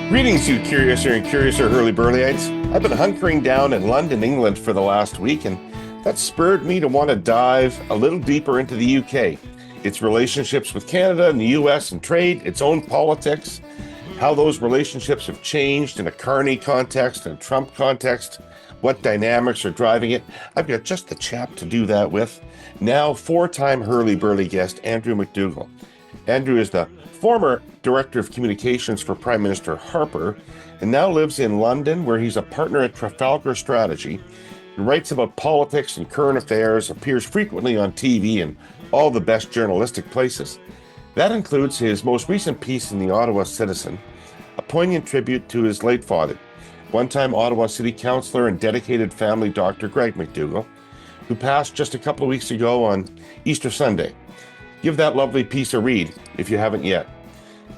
Greetings, you curiouser and curiouser Herle Burly-ites. I've been hunkering down in London, England for the last week, and that spurred me to want to dive a little deeper into the UK, its relationships with Canada and the US and trade, its own politics, how those relationships have changed in a Carney context and a Trump context, what dynamics are driving it. I've got just the chap to do that with. Now, four-time Herle Burly guest, Andrew MacDougall. Andrew is the former Director of Communications for Prime Minister Harper and now lives in London, where he's a partner at Trafalgar Strategy. He writes about politics and current affairs, appears frequently on TV and all the best journalistic places. That includes his most recent piece in the Ottawa Citizen, a poignant tribute to his late father, one-time Ottawa City councillor and dedicated family doctor Greg MacDougall, who passed just a couple of weeks ago on Easter Sunday. Give that lovely piece a read if you haven't yet.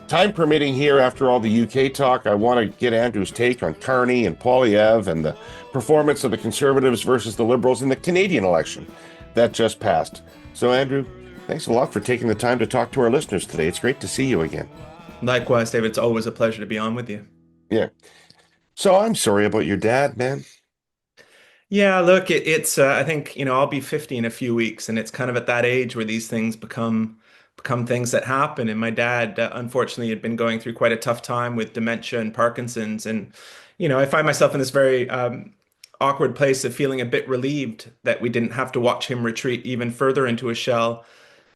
Time permitting here, after all the UK talk, I want to get Andrew's take on Carney and Poilievre and the performance of the Conservatives versus the Liberals in the Canadian election that just passed. So, Andrew, thanks a lot for taking the time to talk to our listeners today. It's great to see you again. Likewise, David. It's always a pleasure to be on with you. Yeah. So I'm sorry about your dad, man. Yeah, look, it's I think, I'll be 50 in a few weeks, and it's kind of at that age where these things become things that happen. And my dad, unfortunately, had been going through quite a tough time with dementia and Parkinson's. And, I find myself in this very awkward place of feeling a bit relieved that we didn't have to watch him retreat even further into a shell.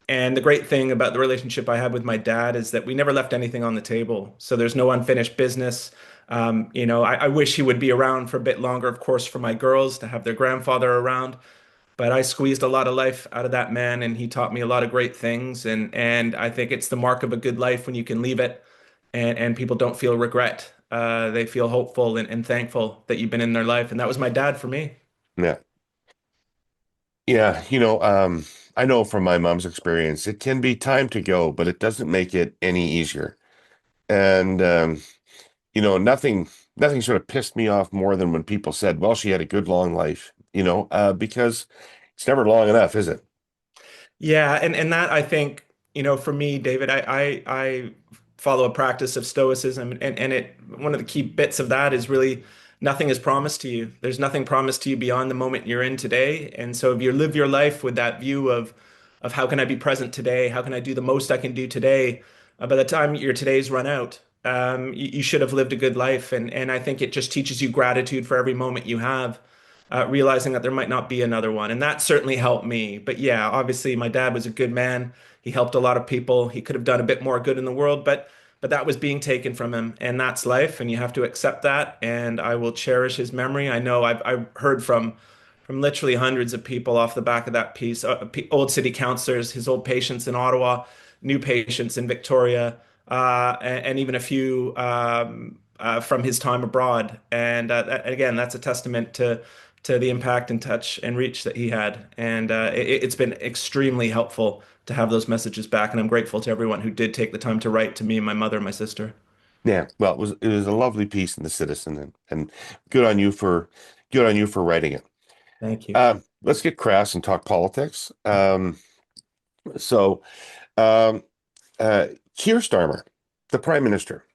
And the great thing about the relationship I have with my dad is that we never left anything on the table. So there's no unfinished business. I wish he would be around for a bit longer, of course, for my girls to have their grandfather around. But I squeezed a lot of life out of that man, and he taught me a lot of great things. And I think it's the mark of a good life when you can leave it and people don't feel regret. They feel hopeful and thankful that you've been in their life. And that was my dad for me. Yeah. Yeah. I know from my mom's experience, it can be time to go, but it doesn't make it any easier. And, nothing sort of pissed me off more than when people said, well, she had a good long life, because it's never long enough, is it? Yeah, and that I think, for me, David, I follow a practice of stoicism, and it one of the key bits of that is really nothing is promised to you. There's nothing promised to you beyond the moment you're in today. And so if you live your life with that view of how can I be present today? How can I do the most I can do today? By the time your today's run out, you should have lived a good life. And I think it just teaches you gratitude for every moment you have, realizing that there might not be another one. And that certainly helped me. But yeah, obviously my dad was a good man. He helped a lot of people. He could have done a bit more good in the world, but that was being taken from him, and that's life, and you have to accept that. And I will cherish his memory. I know I've heard from literally hundreds of people off the back of that piece, old city councillors, his old patients in Ottawa, new patients in Victoria, and even a few from his time abroad. And again, that's a testament to the impact and touch and reach that he had. And it's been extremely helpful to have those messages back. And I'm grateful to everyone who did take the time to write to me and my mother and my sister. Yeah. Well, it was a lovely piece in the Citizen, and good on you for good on you for writing it. Thank you. Let's get crass and talk politics. So, um, uh, Keir Starmer, the Prime Minister.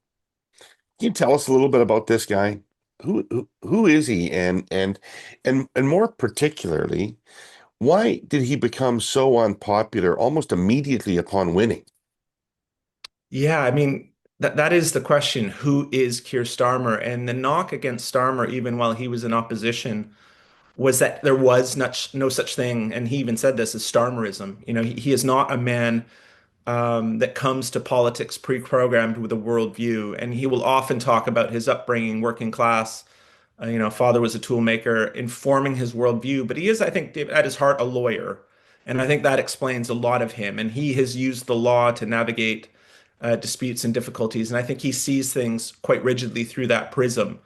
Can you tell us a little bit about this guy? Who is he, and more particularly, why did he become so unpopular almost immediately upon winning? Yeah, I mean, that is the question. Who is Keir Starmer? And the knock against Starmer, even while he was in opposition, was that there was no such thing, and he even said this, as Starmerism. He is not a man that comes to politics pre-programmed with a worldview, and he will often talk about his upbringing, working class. Father was a toolmaker, informing his worldview. But he is, I think, at his heart, a lawyer, and I think that explains a lot of him. And he has used the law to navigate disputes and difficulties, and I think he sees things quite rigidly through that prism.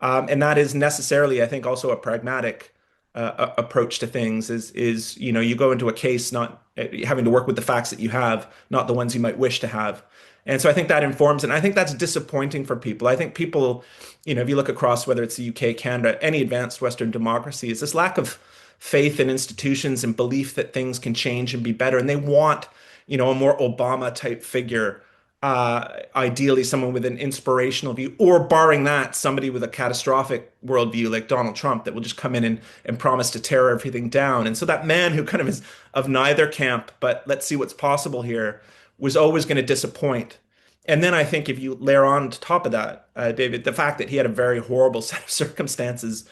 And that is necessarily, I think, also a pragmatic approach to things. Is you go into a case not having to work with the facts that you have, not the ones you might wish to have. And so I think that informs, and I think that's disappointing for people. I think people, if you look across whether it's the UK, Canada, any advanced Western democracy, is this lack of faith in institutions and belief that things can change and be better. And they want, a more Obama type figure ideally someone with an inspirational view, or barring that, somebody with a catastrophic worldview like Donald Trump that will just come in and promise to tear everything down. And so that man who kind of is of neither camp, but let's see what's possible here, was always going to disappoint. And then I think if you layer on top of that, David, the fact that he had a very horrible set of circumstances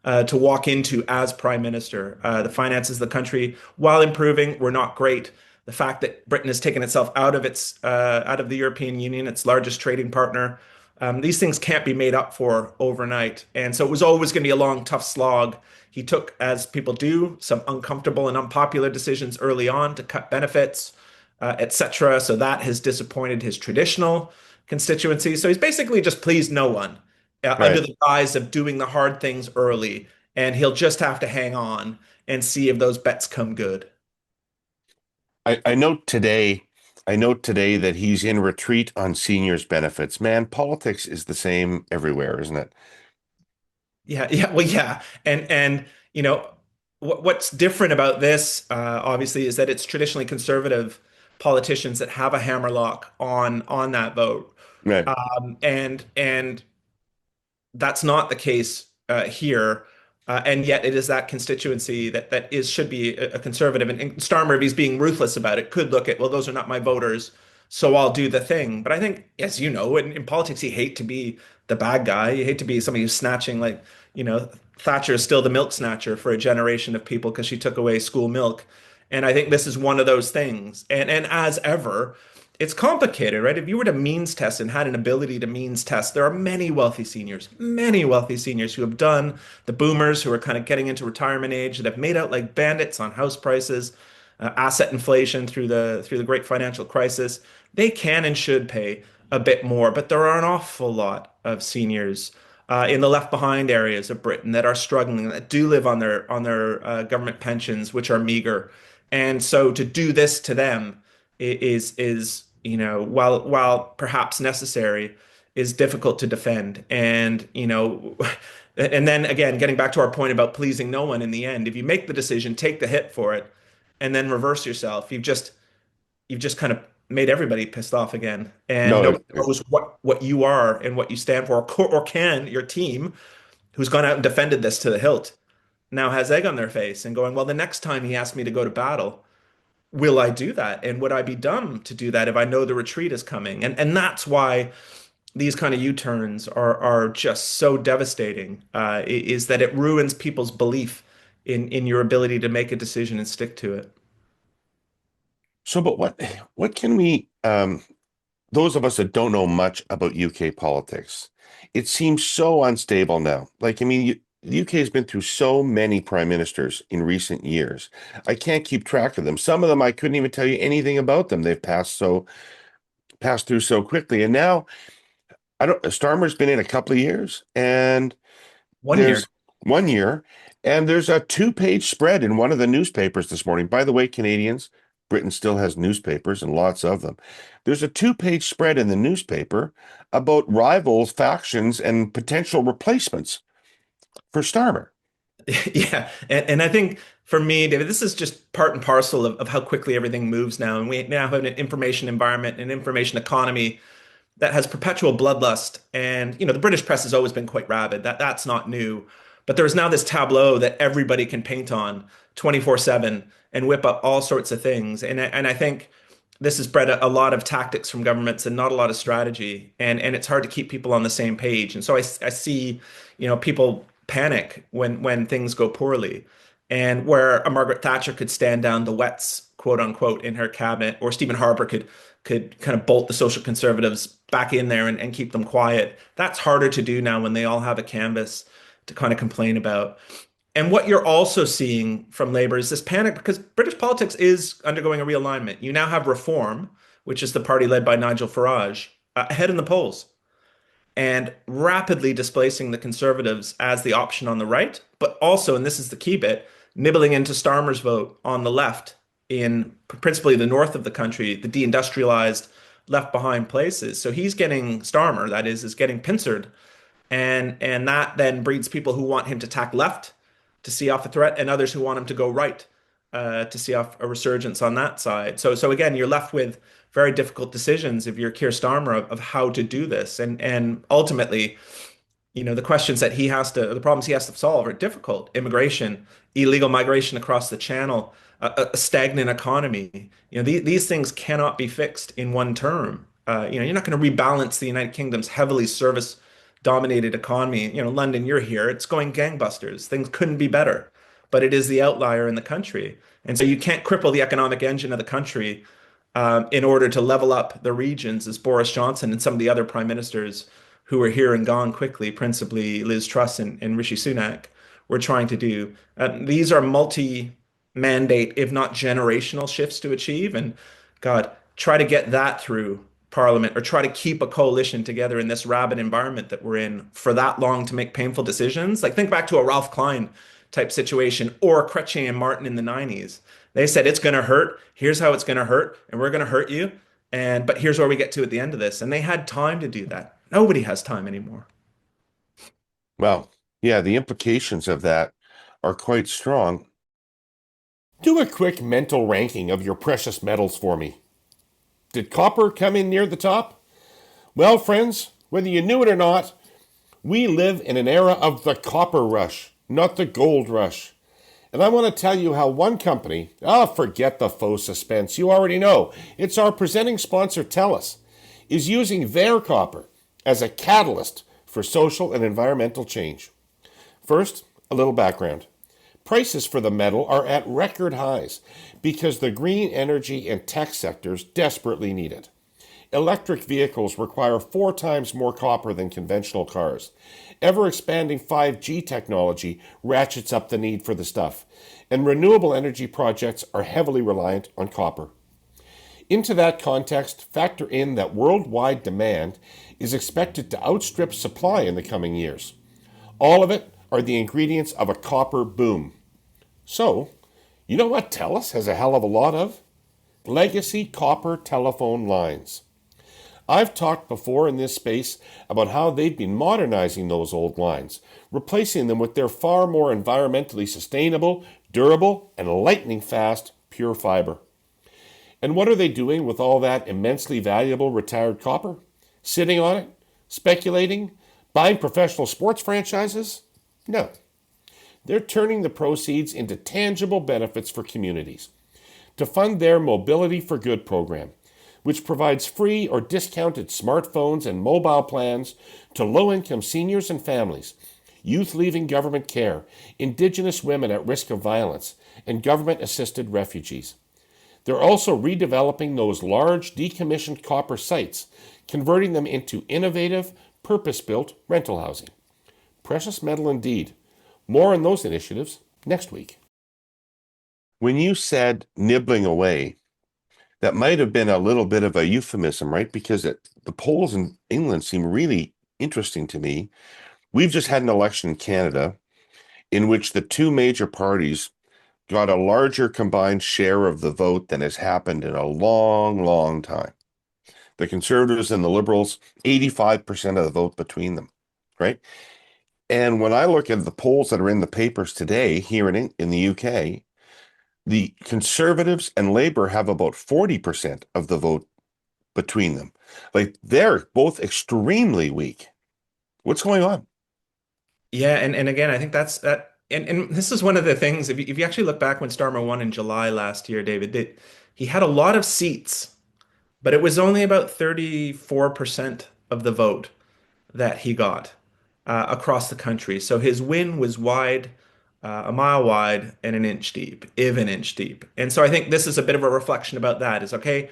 to walk into as prime minister. The finances of the country, while improving, were not great. The fact that Britain has taken itself out of the European Union, its largest trading partner, these things can't be made up for overnight. And so it was always going to be a long, tough slog. He took, as people do, some uncomfortable and unpopular decisions early on to cut benefits, etc. So that has disappointed his traditional constituency. So he's basically just pleased no one under Right. the guise of doing the hard things early. And he'll just have to hang on and see if those bets come good. I know today. I know today that he's in retreat on seniors benefits. Man, politics is the same everywhere, isn't it? Yeah, yeah, well, yeah, and what's different about this, obviously, is that it's traditionally conservative politicians that have a hammerlock on that vote, Right. and that's not the case here. And yet it is that constituency that is should be a conservative. And Starmer, if he's being ruthless about it, could look at, well, those are not my voters, so I'll do the thing. But I think, as you know, in politics, you hate to be the bad guy. You hate to be somebody who's snatching, like, Thatcher is still the milk snatcher for a generation of people because she took away school milk. And I think this is one of those things. And as ever, it's complicated, right? If you were to means test and had an ability to means test, there are many wealthy seniors who have done the boomers who are kind of getting into retirement age that have made out like bandits on house prices, asset inflation through the great financial crisis. They can and should pay a bit more, but there are an awful lot of seniors in the left behind areas of Britain that are struggling, that do live on their government pensions, which are meager. And so to do this to them is while perhaps necessary, is difficult to defend. And and then again, getting back to our point about pleasing no one in the end, if you make the decision, take the hit for it, and then reverse yourself, you've just kind of made everybody pissed off again, and No, nobody knows what you are and what you stand for, or can your team, who's gone out and defended this to the hilt, now has egg on their face and going, well, the next time he asked me to go to battle, will I do that? And would I be dumb to do that if I know the retreat is coming? And that's why these kind of U-turns are just so devastating, is that it ruins people's belief in your ability to make a decision and stick to it. so but what can we those of us that don't know much about UK politics, it seems so unstable now. Like, I mean, the UK has been through so many prime ministers in recent years. I can't keep track of them. Some of them I couldn't even tell you anything about them. They've passed through so quickly. And now I don't Starmer's been in a couple of years, and One year. there's 1 year, and there's a two-page spread in one of the newspapers this morning. By the way, Canadians, Britain still has newspapers and lots of them. There's a two-page spread in the newspaper about rivals, factions, and potential replacements for Starmer. Yeah. And I think for me, David, this is just part and parcel of how quickly everything moves now. And we now have an information environment, an information economy that has perpetual bloodlust. And the British press has always been quite rabid. That's not new. But there is now this tableau that everybody can paint on 24/7 and whip up all sorts of things. And I think this has bred a lot of tactics from governments and not a lot of strategy. And it's hard to keep people on the same page. And so I see, people panic when things go poorly. And where a Margaret Thatcher could stand down the wets, quote unquote, in her cabinet, or Stephen Harper could kind of bolt the social conservatives back in there and keep them quiet. That's harder to do now when they all have a canvas to kind of complain about. And what you're also seeing from Labour is this panic because British politics is undergoing a realignment. You now have Reform, which is the party led by Nigel Farage, ahead in the polls and rapidly displacing the Conservatives as the option on the right, but also, and this is the key bit, nibbling into Starmer's vote on the left in principally the north of the country, the deindustrialized, left behind places. So he's getting Starmer, that is getting pincered, and that then breeds people who want him to tack left to see off a threat, and others who want him to go right to see off a resurgence on that side. So again, you're left with very difficult decisions if you're Keir Starmer of how to do this. And ultimately, the questions that the problems he has to solve are difficult. Immigration, illegal migration across the channel, a stagnant economy. These things cannot be fixed in one term. You're not going to rebalance the United Kingdom's heavily service dominated economy. London, you're here. It's going gangbusters. Things couldn't be better, but it is the outlier in the country. And so you can't cripple the economic engine of the country in order to level up the regions, as Boris Johnson and some of the other prime ministers who were here and gone quickly, principally Liz Truss and Rishi Sunak, were trying to do. These are multi-mandate, if not generational shifts to achieve. And God, try to get that through Parliament or try to keep a coalition together in this rabid environment that we're in for that long to make painful decisions. Like think back to a Ralph Klein type situation or Chrétien and Martin in the 90s. They said, it's going to hurt. Here's how it's going to hurt. And we're going to hurt you. But here's where we get to at the end of this. And they had time to do that. Nobody has time anymore. Well, yeah, the implications of that are quite strong. Do a quick mental ranking of your precious metals for me. Did copper come in near the top? Well, friends, whether you knew it or not, we live in an era of the copper rush, not the gold rush. And I want to tell you how one company, forget the faux suspense, you already know, it's our presenting sponsor TELUS, is using their copper as a catalyst for social and environmental change. First, a little background. Prices for the metal are at record highs because the green energy and tech sectors desperately need it. Electric vehicles require 4 times more copper than conventional cars. Ever-expanding 5G technology ratchets up the need for the stuff, and renewable energy projects are heavily reliant on copper. Into that context, factor in that worldwide demand is expected to outstrip supply in the coming years. All of it are the ingredients of a copper boom. So, you know what TELUS has a hell of a lot of? Legacy copper telephone lines. I've talked before in this space about how they've been modernizing those old lines, replacing them with their far more environmentally sustainable, durable, and lightning fast pure fiber. And what are they doing with all that immensely valuable retired copper? Sitting on it? Speculating? Buying professional sports franchises? No. They're turning the proceeds into tangible benefits for communities to fund their Mobility for Good program, which provides free or discounted smartphones and mobile plans to low-income seniors and families, youth leaving government care, Indigenous women at risk of violence, and government-assisted refugees. They're also redeveloping those large decommissioned copper sites, converting them into innovative, purpose-built rental housing. Precious metal indeed. More on those initiatives next week. When you said nibbling away, that might have been a little bit of a euphemism, right? Because the polls in England seem really interesting to me. We've just had an election in Canada in which the two major parties got a larger combined share of the vote than has happened in a long, long time. The Conservatives and the Liberals, 85% of the vote between them, right? And when I look at the polls that are in the papers today here in the UK, the Conservatives and Labour have about 40% of the vote between them. Like they're both extremely weak. What's going on? Yeah, and again, I think that's that. And this is one of the things, if you actually look back when Starmer won in July last year, David, that he had a lot of seats, but it was only about 34% of the vote that he got across the country. So his win was wide, a mile wide and an inch deep, if an inch deep. And so I think this is a bit of a reflection about that is, okay,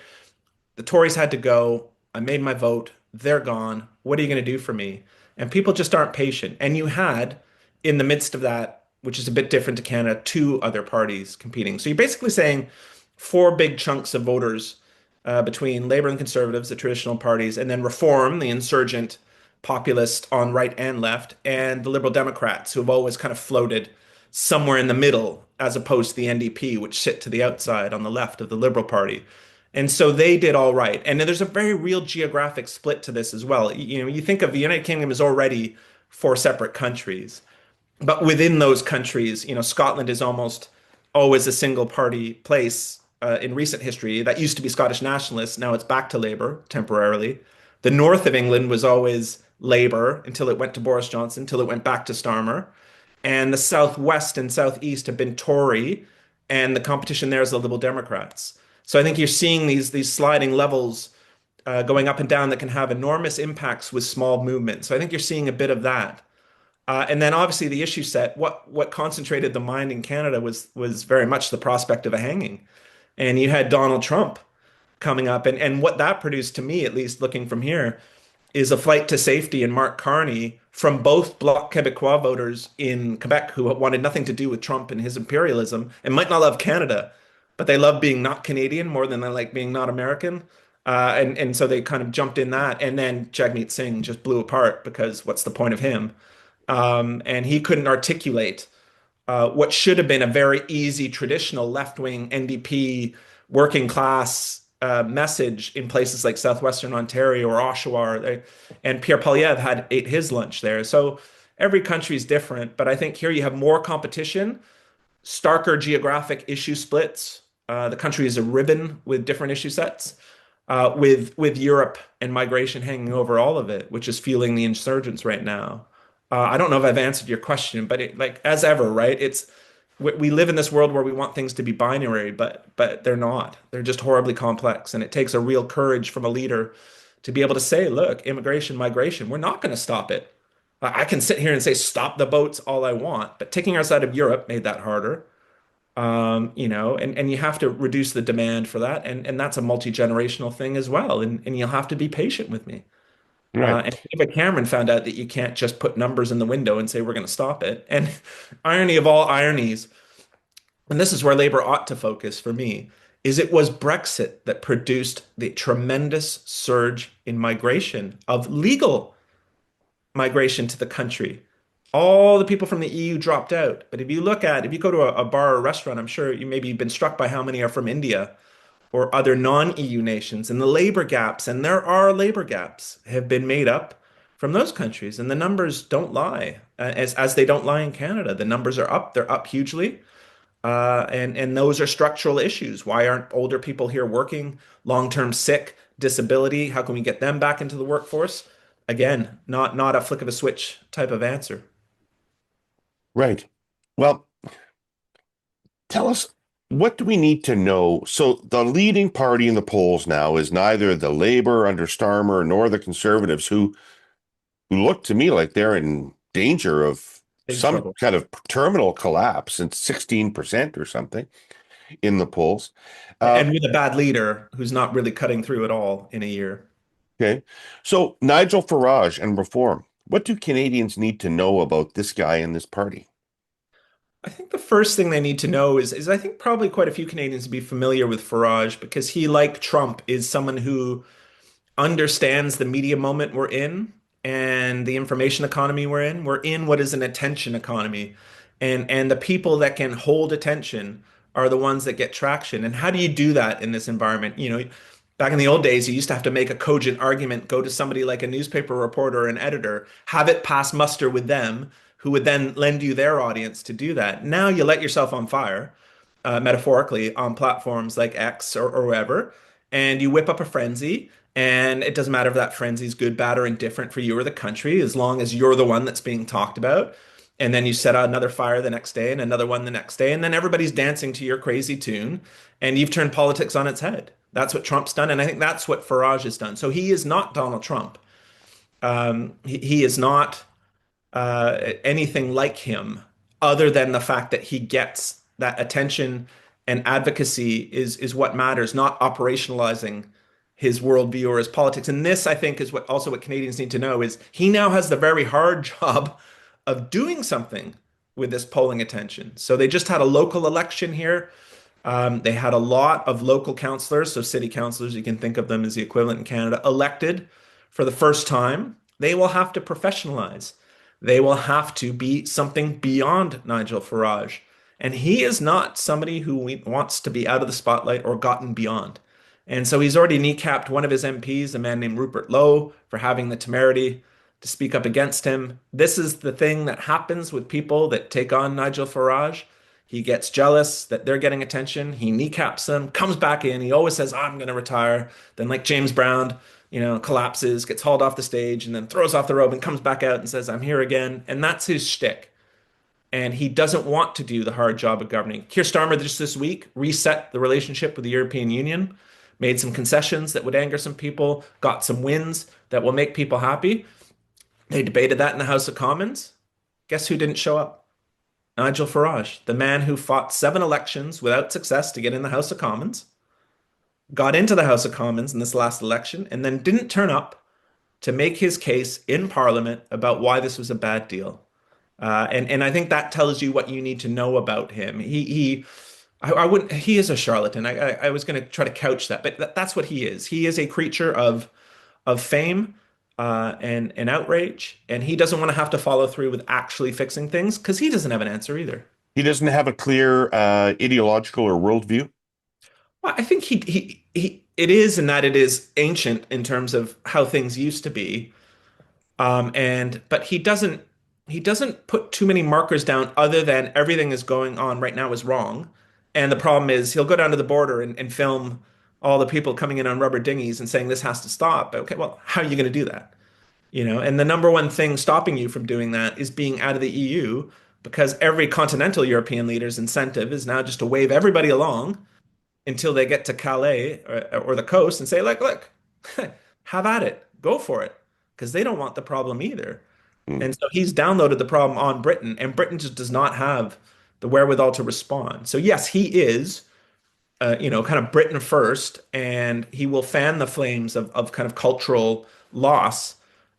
the Tories had to go. I made my vote. They're gone. What are you going to do for me? And people just aren't patient. And you had, in the midst of that, which is a bit different to Canada, 2 other parties competing. So you're basically saying 4 big chunks of voters between Labour and Conservatives, the traditional parties, and then Reform, the insurgent populist on right and left, and the Liberal Democrats, who have always kind of floated somewhere in the middle, as opposed to the NDP, which sit to the outside on the left of the Liberal Party. And so they did all right. And then there's a very real geographic split to this as well. You think of the United Kingdom as already 4 separate countries, but within those countries, Scotland is almost always a single party place in recent history. That used to be Scottish nationalists. Now it's back to Labour temporarily. The north of England was always Labour until it went to Boris Johnson, until it went back to Starmer. And the southwest and southeast have been Tory, and the competition there is the Liberal Democrats. So I think you're seeing these sliding levels going up and down that can have enormous impacts with small movements. So I think you're seeing a bit of that. And then obviously the issue set, what concentrated the mind in Canada was very much the prospect of a hanging. And you had Donald Trump coming up, and what that produced to me, at least looking from here, is a flight to safety in Mark Carney from both Bloc Québécois voters in Quebec who wanted nothing to do with Trump and his imperialism and might not love Canada, but they love being not Canadian more than they like being not American. And so they kind of jumped in that. And then Jagmeet Singh just blew apart because what's the point of him? And he couldn't articulate what should have been a very easy traditional left-wing NDP working class message in places like southwestern Ontario or Oshawa, and Pierre Poilievre had ate his lunch there. So every country is different, but I think here you have more competition, starker geographic issue splits. The country is a ribbon with different issue sets, with Europe and migration hanging over all of it, which is fueling the insurgents right now. I don't know if I've answered your question, but like as ever, right? We live in this world where we want things to be binary, but they're not. They're just horribly complex, and it takes a real courage from a leader to be able to say, "Look, immigration, migration, we're not going to stop it." I can sit here and say, "Stop the boats," all I want, but taking us out of Europe made that harder. And you have to reduce the demand for that, and that's a multi-generational thing as well, and you'll have to be patient with me. Right. And David Cameron found out that you can't just put numbers in the window and say we're going to stop it. And irony of all ironies, and this is where Labour ought to focus for me, is it was Brexit that produced the tremendous surge in migration, of legal migration to the country. All the people from the EU dropped out. But if you go to a bar or restaurant, I'm sure you maybe been struck by how many are from India or other non-EU nations, and the labor gaps, and there are labor gaps, have been made up from those countries. And the numbers don't lie, as they don't lie in Canada. The numbers are up, they're up hugely. And those are structural issues. Why aren't older people here working, long-term sick, disability? How can we get them back into the workforce? Again, not a flick of a switch type of answer. Right. Well, tell us, what do we need to know? So the leading party in the polls now is neither the Labour under Starmer nor the Conservatives, who look to me like they're in danger of Big some trouble. kind of terminal collapse, and 16% or something in the polls. And with a bad leader who's not really cutting through at all in a year. Okay. So Nigel Farage and reform. What do Canadians need to know about this guy and this party? I think the first thing they need to know is I think probably quite a few Canadians would be familiar with Farage because he, like Trump, is someone who understands the media moment we're in and the information economy we're in. We're in what is an attention economy. And the people that can hold attention are the ones that get traction. And how do you do that in this environment? Back in the old days, you used to have to make a cogent argument, go to somebody like a newspaper reporter or an editor, have it pass muster with them, who would then lend you their audience to do that. Now you let yourself on fire, metaphorically, on platforms like X or wherever, and you whip up a frenzy. And it doesn't matter if that frenzy is good, bad, or indifferent for you or the country, as long as you're the one that's being talked about. And then you set out another fire the next day and another one the next day. And then everybody's dancing to your crazy tune. And you've turned politics on its head. That's what Trump's done. And I think that's what Farage has done. So he is not Donald Trump. He is not anything like him, other than the fact that he gets that attention and advocacy is what matters, not operationalizing his worldview or his politics. And this, I think, is what Canadians need to know is he now has the very hard job of doing something with this polling attention. So they just had a local election here. They had a lot of local councillors, so city councillors, you can think of them as the equivalent in Canada, elected for the first time. They will have to professionalize. They will have to be something beyond Nigel Farage. And he is not somebody who wants to be out of the spotlight or gotten beyond. And so he's already kneecapped one of his MPs, a man named Rupert Lowe, for having the temerity to speak up against him. This is the thing that happens with people that take on Nigel Farage. He gets jealous that they're getting attention. He kneecaps them, comes back in. He always says, I'm going to retire. Then, like James Brown, collapses, gets hauled off the stage, and then throws off the robe and comes back out and says, I'm here again. And that's his shtick. And he doesn't want to do the hard job of governing. Keir Starmer just this week reset the relationship with the European Union, made some concessions that would anger some people, got some wins that will make people happy. They debated that in the House of Commons. Guess who didn't show up? Nigel Farage, the man who fought 7 elections without success to get in the House of Commons, got into the House of Commons in this last election, and then didn't turn up to make his case in Parliament about why this was a bad deal. And I think that tells you what you need to know about him. I wouldn't. He is a charlatan. I was going to try to couch that, but that's what he is. He is a creature of fame and outrage, and he doesn't want to have to follow through with actually fixing things because he doesn't have an answer either. He doesn't have a clear ideological or worldview. Well, I think it is in that it is ancient in terms of how things used to be. But he doesn't put too many markers down other than everything is going on right now is wrong. And the problem is he'll go down to the border and film all the people coming in on rubber dinghies and saying this has to stop. Okay, well, how are you going to do that? And the number one thing stopping you from doing that is being out of the EU, because every continental European leader's incentive is now just to wave everybody along until they get to Calais or the coast and say, like, look, have at it, go for it, because they don't want the problem either. Mm. And so he's downloaded the problem on Britain, and Britain just does not have the wherewithal to respond. So yes, he is, kind of Britain first, and he will fan the flames of kind of cultural loss.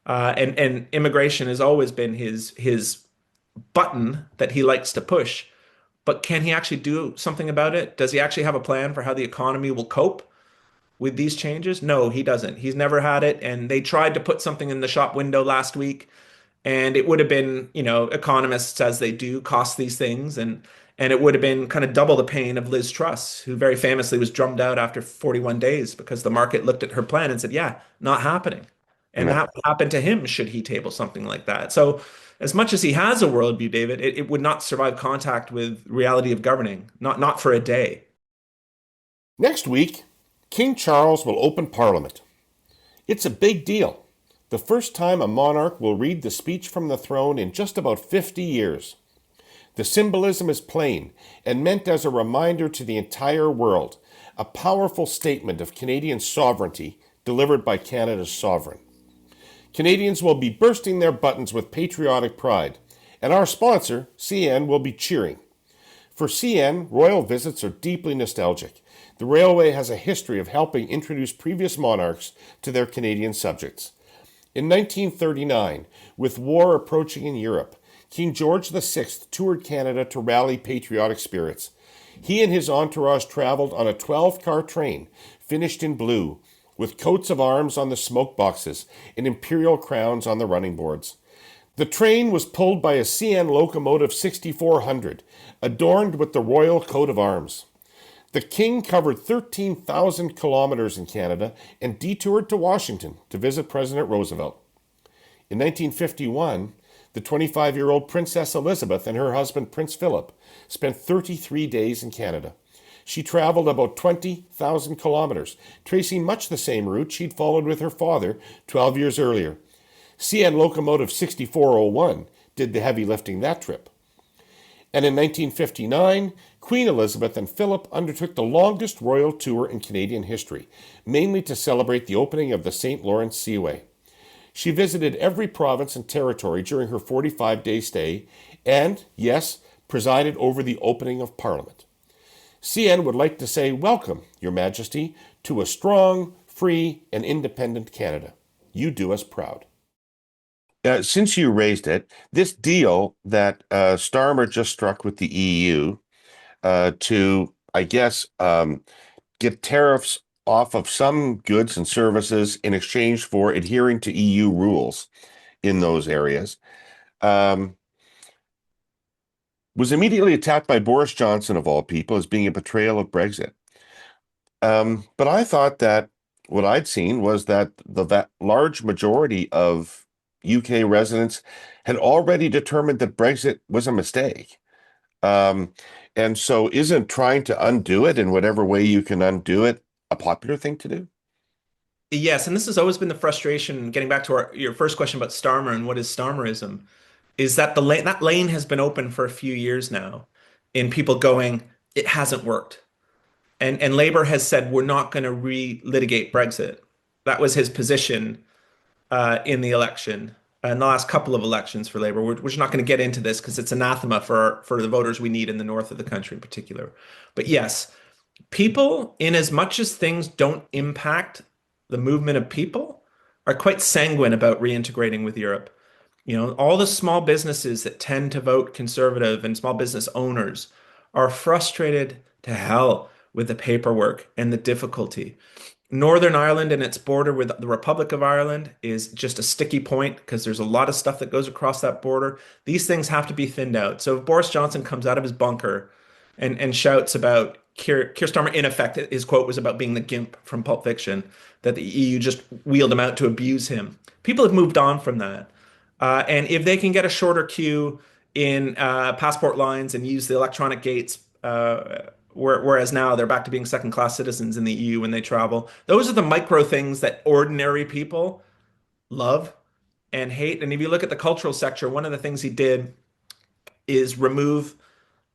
And immigration has always been his button that he likes to push. But can he actually do something about it? Does he actually have a plan for how the economy will cope with these changes? No, he doesn't. He's never had it. And they tried to put something in the shop window last week, and it would have been, economists, as they do, cost these things. And it would have been kind of double the pain of Liz Truss, who very famously was drummed out after 41 days because the market looked at her plan and said, yeah, not happening. And Yeah. that would happen to him should he table something like that. So as much as he has a worldview, David, it would not survive contact with reality of governing, not for a day. Next week, King Charles will open Parliament. It's a big deal. The first time a monarch will read the speech from the throne in just about 50 years. The symbolism is plain and meant as a reminder to the entire world, a powerful statement of Canadian sovereignty delivered by Canada's sovereign. Canadians will be bursting their buttons with patriotic pride, and our sponsor, CN, will be cheering. For CN, royal visits are deeply nostalgic. The railway has a history of helping introduce previous monarchs to their Canadian subjects. In 1939, with war approaching in Europe, King George VI toured Canada to rally patriotic spirits. He and his entourage traveled on a 12-car train, finished in blue, with coats of arms on the smoke boxes and imperial crowns on the running boards. The train was pulled by a CN locomotive 6400, adorned with the royal coat of arms. The King covered 13,000 kilometers in Canada and detoured to Washington to visit President Roosevelt. In 1951, the 25-year-old Princess Elizabeth and her husband Prince Philip spent 33 days in Canada. She traveled about 20,000 kilometers, tracing much the same route she'd followed with her father 12 years earlier. CN locomotive 6401 did the heavy lifting that trip. And in 1959, Queen Elizabeth and Philip undertook the longest royal tour in Canadian history, mainly to celebrate the opening of the St. Lawrence Seaway. She visited every province and territory during her 45-day stay and, yes, presided over the opening of Parliament. CN would like to say welcome, Your Majesty, to a strong, free, and independent Canada. You do us proud. Since you raised it, this deal that Starmer just struck with the EU to, I guess, get tariffs off of some goods and services in exchange for adhering to EU rules in those areas, was immediately attacked by Boris Johnson, of all people, as being a betrayal of Brexit. But I thought that what I'd seen was that the large majority of UK residents had already determined that Brexit was a mistake. And so isn't trying to undo it in whatever way you can undo it a popular thing to do? Yes, and this has always been the frustration, getting back to your first question about Starmer and what is Starmerism, is that that lane has been open for a few years now in people going, it hasn't worked. And Labour has said we're not going to re-litigate Brexit. That was his position in the election, in the last couple of elections for Labour. We're just not going to get into this because it's anathema for the voters we need in the north of the country in particular. But yes, people, in as much as things don't impact the movement of people, are quite sanguine about reintegrating with Europe. You know, all the small businesses that tend to vote conservative and small business owners are frustrated to hell with the paperwork and the difficulty. Northern Ireland and its border with the Republic of Ireland is just a sticky point because there's a lot of stuff that goes across that border. These things have to be thinned out. So if Boris Johnson comes out of his bunker and shouts about Keir Starmer, in effect, his quote was about being the gimp from Pulp Fiction, that the EU just wheeled him out to abuse him. People have moved on from that. And if they can get a shorter queue in passport lines and use the electronic gates, whereas now they're back to being second-class citizens in the EU when they travel, those are the micro things that ordinary people love and hate. And if you look at the cultural sector, one of the things he did is remove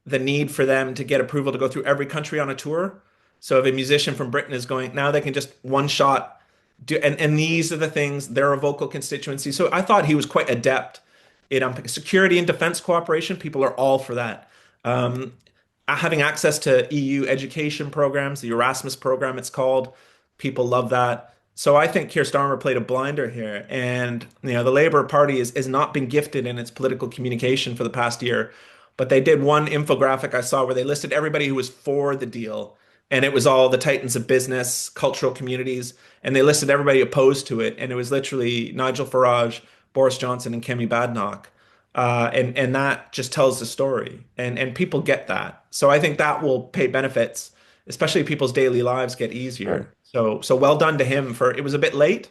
the need for them to get approval to go through every country on a tour. So if a musician from Britain is going, now they can just one shot do, and these are the things, they're a vocal constituency. So I thought he was quite adept in security and defense cooperation. People are all for that. Having access to EU education programs, the Erasmus program, it's called, people love that. So I think Keir Starmer played a blinder here. And, you know, the Labour Party has not been gifted in its political communication for the past year. But they did one infographic I saw where they listed everybody who was for the deal. And it was all the titans of business, cultural communities, and they listed everybody opposed to it. And it was literally Nigel Farage, Boris Johnson, and Kemi Badenoch. And that just tells the story. And people get that. So I think that will pay benefits, especially people's daily lives get Right. easier. So well done to him for it was a bit late,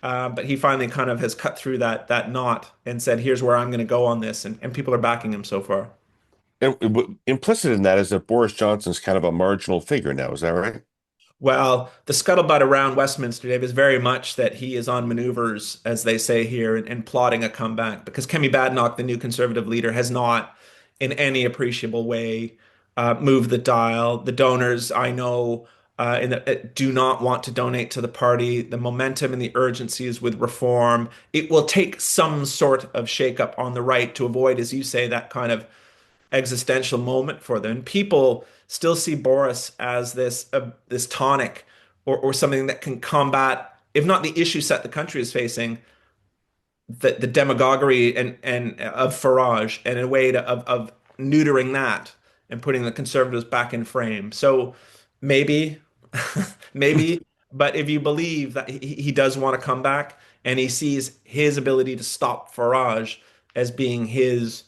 but he finally kind of has cut through that knot and said, here's where I'm going to go on this. And people are backing him so far. And implicit in that is that Boris Johnson's kind of a marginal figure now. Is that right? Well, the scuttlebutt around Westminster, Dave, is very much that he is on maneuvers, as they say here, and plotting a comeback because Kemi Badenoch, the new Conservative leader, has not in any appreciable way moved the dial. The donors I know do not want to donate to the party. The momentum and the urgency is with reform. It will take some sort of shakeup on the right to avoid, as you say, that kind of existential moment for them. People still see Boris as this tonic or something that can combat, if not the issue set the country is facing, the demagoguery and of Farage and a way of neutering that and putting the conservatives back in frame. So maybe, maybe, but if you believe that he does want to come back and he sees his ability to stop Farage as being his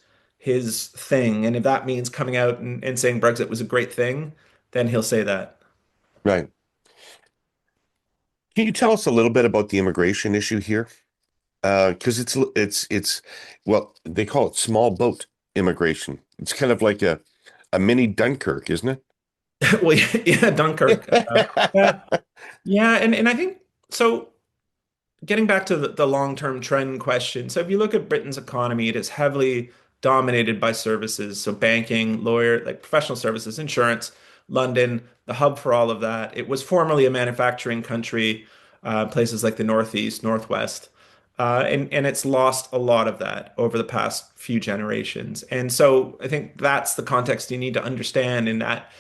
thing, and if that means coming out and saying Brexit was a great thing, then he'll say that. Right. Can you tell us a little bit about the immigration issue here? Because it's well, they call it small boat immigration. It's kind of like a mini Dunkirk, isn't Well, yeah, Dunkirk. it? Yeah, yeah, and I think so. Getting back to the long-term trend question. So if you look at Britain's economy, it is heavily dominated by services. So banking, lawyer, like professional services, insurance, London, the hub for all of that. It was formerly a manufacturing country, places like the Northeast, Northwest. And it's lost a lot of that over the past few generations. And so I think that's the context you need to understand in that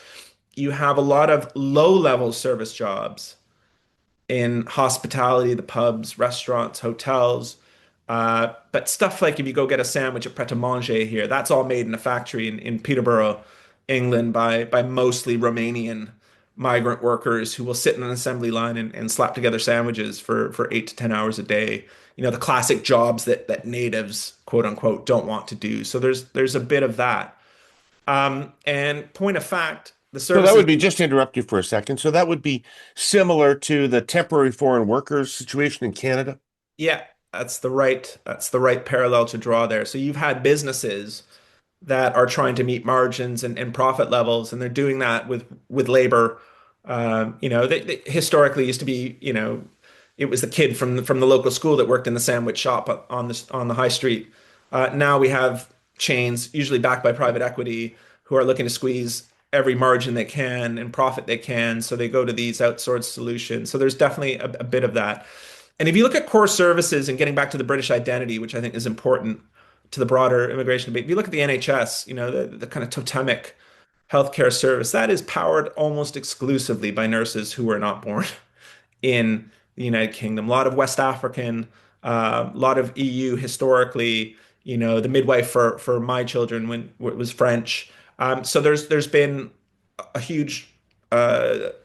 you have a lot of low-level service jobs in hospitality, the pubs, restaurants, hotels. But stuff like if you go get a sandwich at Pret a Manger here, that's all made in a factory in Peterborough, England, by mostly Romanian migrant workers who will sit in an assembly line and slap together sandwiches for 8 to 10 hours a day. You know, the classic jobs that natives, quote unquote, don't want to do. So there's a bit of that. And point of fact, the So that services. would be, just to interrupt you for a second. So that would be similar to the temporary foreign workers situation in Canada. Yeah, that's the right parallel to draw there. So you've had businesses that are trying to meet margins and profit levels, and they're doing that with labor. They historically used to be, it was the kid from the local school that worked in the sandwich shop on the high street. Now we have chains, usually backed by private equity, who are looking to squeeze every margin they can and profit they can. So they go to these outsourced solutions. So there's definitely a bit of that. And if you look at core services and getting back to the British identity, which I think is important to the broader immigration debate, if you look at the NHS, the kind of totemic healthcare service, that is powered almost exclusively by nurses who were not born in the United Kingdom. A lot of West African, a lot of EU historically, the midwife for my children when it was French. So there's been a huge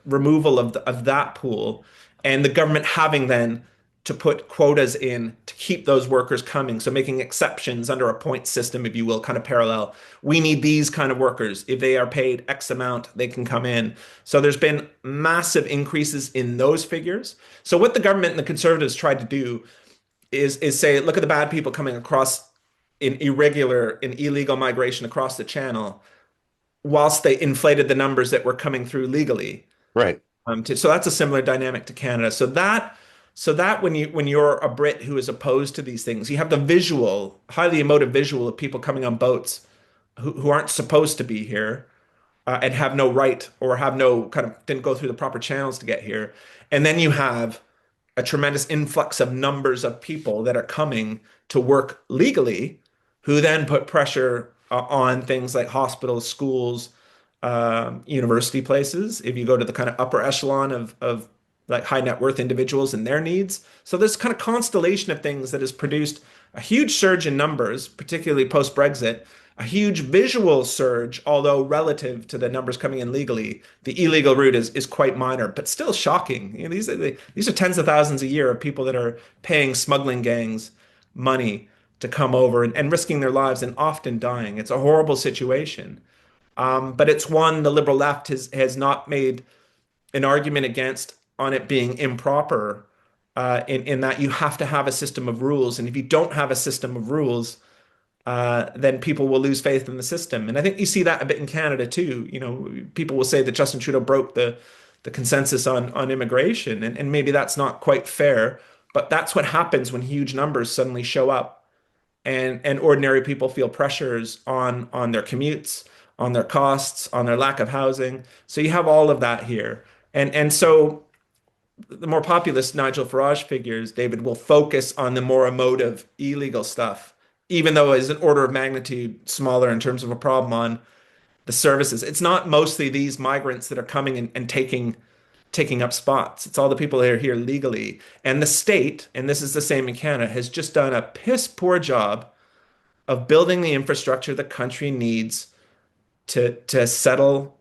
removal of that pool, and the government having then to put quotas in to keep those workers coming. So making exceptions under a point system, if you will, kind of parallel. We need these kind of workers. If they are paid X amount, they can come in. So there's been massive increases in those figures. So what the government and the Conservatives tried to do is say, look at the bad people coming across in irregular and illegal migration across the channel, whilst they inflated the numbers that were coming through legally. Right. So that's a similar dynamic to Canada. So that when you're a Brit who is opposed to these things, you have the visual, highly emotive visual of people coming on boats who aren't supposed to be here, and have no right or have no kind of didn't go through the proper channels to get here. And then you have a tremendous influx of numbers of people that are coming to work legally, who then put pressure on things like hospitals, schools, university places. If you go to the kind of upper echelon of like high net worth individuals and their needs. So this kind of constellation of things that has produced a huge surge in numbers, particularly post Brexit, a huge visual surge, although relative to the numbers coming in legally, the illegal route is quite minor, but still shocking. These are tens of thousands a year of people that are paying smuggling gangs money to come over and risking their lives and often dying. It's a horrible situation. But it's one the liberal left has not made an argument against on it being improper, in that you have to have a system of rules. And if you don't have a system of rules, then people will lose faith in the system. And I think you see that a bit in Canada too. People will say that Justin Trudeau broke the consensus on immigration, and maybe that's not quite fair, but that's what happens when huge numbers suddenly show up, and ordinary people feel pressures on their commutes, on their costs, on their lack of housing. So you have all of that here. And so the more populist Nigel Farage figures, David, will focus on the more emotive, illegal stuff, even though it's an order of magnitude smaller in terms of a problem on the services. It's not mostly these migrants that are coming and taking up spots. It's all the people that are here legally. And the state, and this is the same in Canada, has just done a piss poor job of building the infrastructure the country needs to settle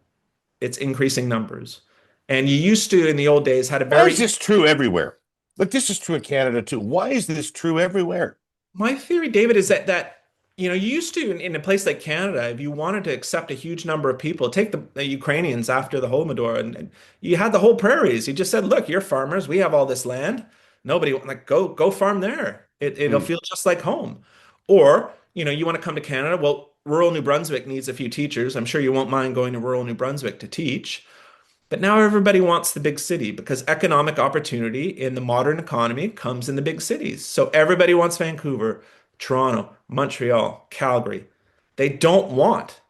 its increasing numbers. And you used to, in the old days, had a Why very... is this true everywhere? Look, this is true in Canada too. Why is this true everywhere? My theory, David, is that you used to in a place like Canada, if you wanted to accept a huge number of people, take the Ukrainians after the Holodomor, and you had the whole prairies. You just said, look, you're farmers. We have all this land. Nobody like go farm there. It'll Hmm. feel just like home. Or you want to come to Canada. Well, rural New Brunswick needs a few teachers. I'm sure you won't mind going to rural New Brunswick to teach. But now everybody wants the big city because economic opportunity in the modern economy comes in the big cities. So everybody wants Vancouver, Toronto, Montreal, Calgary. They don't want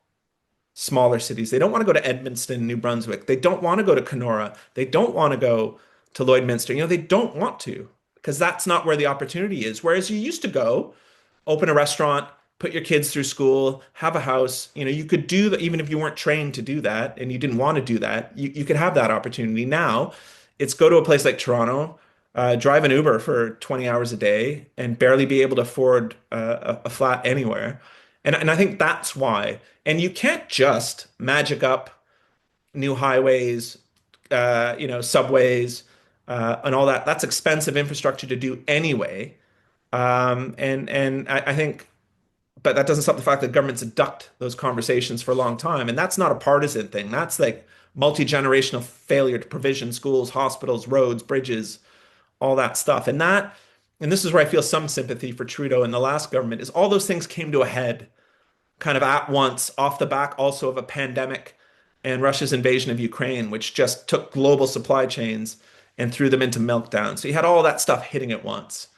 smaller cities. They don't want to go to Edmonton, New Brunswick. They don't want to go to Kenora. They don't want to go to Lloydminster. They don't want to because that's not where the opportunity is. Whereas you used to go, open a restaurant, put your kids through school, have a house. You could do that even if you weren't trained to do that and you didn't want to do that. You could have that opportunity. Now it's go to a place like Toronto, drive an Uber for 20 hours a day and barely be able to afford a flat anywhere. And I think that's why. And you can't just magic up new highways, subways, and all that. That's expensive infrastructure to do anyway. And I think, but that doesn't stop the fact that governments have ducked those conversations for a long time. And that's not a partisan thing. That's like multi-generational failure to provision schools, hospitals, roads, bridges, all that stuff. And this is where I feel some sympathy for Trudeau and the last government is all those things came to a head kind of at once off the back also of a pandemic and Russia's invasion of Ukraine, which just took global supply chains and threw them into meltdown. So you had all that stuff hitting at once.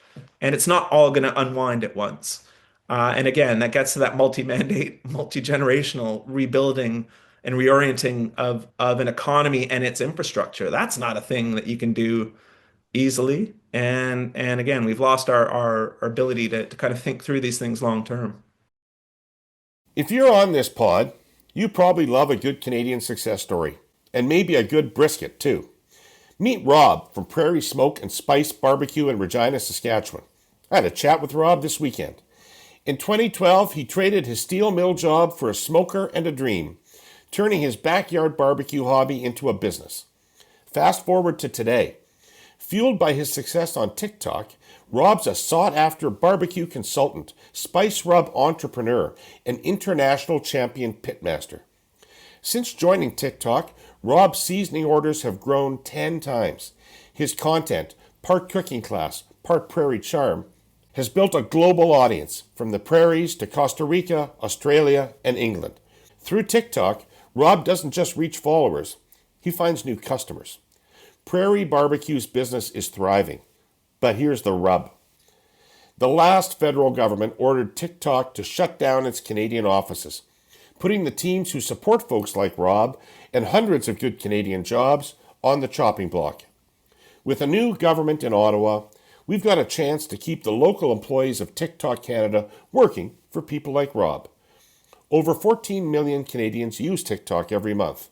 And it's not all going to unwind at once. And again, that gets to that multi-mandate, multi-generational rebuilding and reorienting of an economy and its infrastructure. That's not a thing that you can do easily. And again, we've lost our ability to kind of think through these things long term. If you're on this pod, you probably love a good Canadian success story, and maybe a good brisket too. Meet Rob from Prairie Smoke and Spice Barbecue in Regina, Saskatchewan. I had a chat with Rob this weekend. In 2012, he traded his steel mill job for a smoker and a dream, turning his backyard barbecue hobby into a business. Fast forward to today. Fueled by his success on TikTok, Rob's a sought-after barbecue consultant, spice rub entrepreneur, and international champion pitmaster. Since joining TikTok, Rob's seasoning orders have grown 10 times. His content, part cooking class, part prairie charm, has built a global audience from the prairies to Costa Rica, Australia, and England. Through TikTok, Rob doesn't just reach followers, he finds new customers. Prairie Barbecue's business is thriving. But here's the rub. The last federal government ordered TikTok to shut down its Canadian offices, putting the teams who support folks like Rob and hundreds of good Canadian jobs on the chopping block. With a new government in Ottawa, we've got a chance to keep the local employees of TikTok Canada working for people like Rob. Over 14 million Canadians use TikTok every month.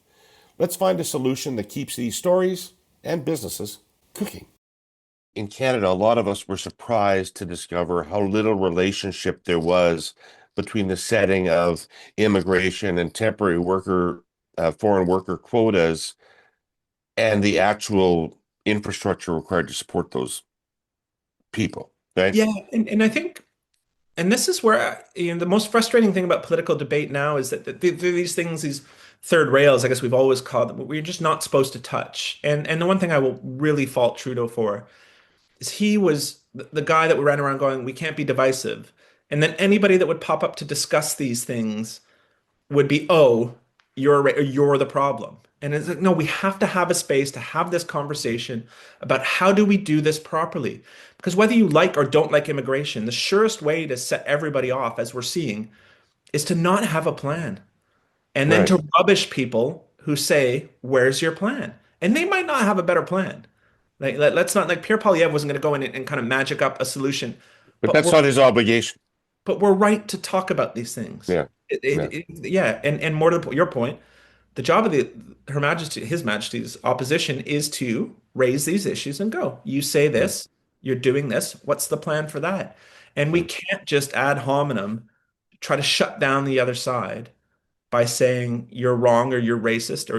Let's find a solution that keeps these stories and businesses cooking. In Canada, a lot of us were surprised to discover how little relationship there was between the setting of immigration and temporary worker, foreign worker quotas and the actual infrastructure required to support those people, right? Yeah, and I think, and this is where the most frustrating thing about political debate now is that these things, these third rails, I guess we've always called them, we're just not supposed to touch. And the one thing I will really fault Trudeau for is he was the guy that we ran around going, we can't be divisive. And then anybody that would pop up to discuss these things would be, oh, you're the problem. And it's like, no, we have to have a space to have this conversation about how do we do this properly? Because whether you like or don't like immigration, the surest way to set everybody off, as we're seeing, is to not have a plan and then Right. to rubbish people who say, where's your plan? And they might not have a better plan. Like, let's not, like Pierre Poilievre wasn't going to go in and kind of magic up a solution, But but that's not his obligation. we're right to talk about these things. Yeah. Yeah. Yeah, and more to your point, the job of Her Majesty, His Majesty's opposition is to raise these issues and go. You say Yeah. this, you're doing this. What's the plan for that? And we can't just ad hominem try to shut down the other side by saying you're wrong or you're racist or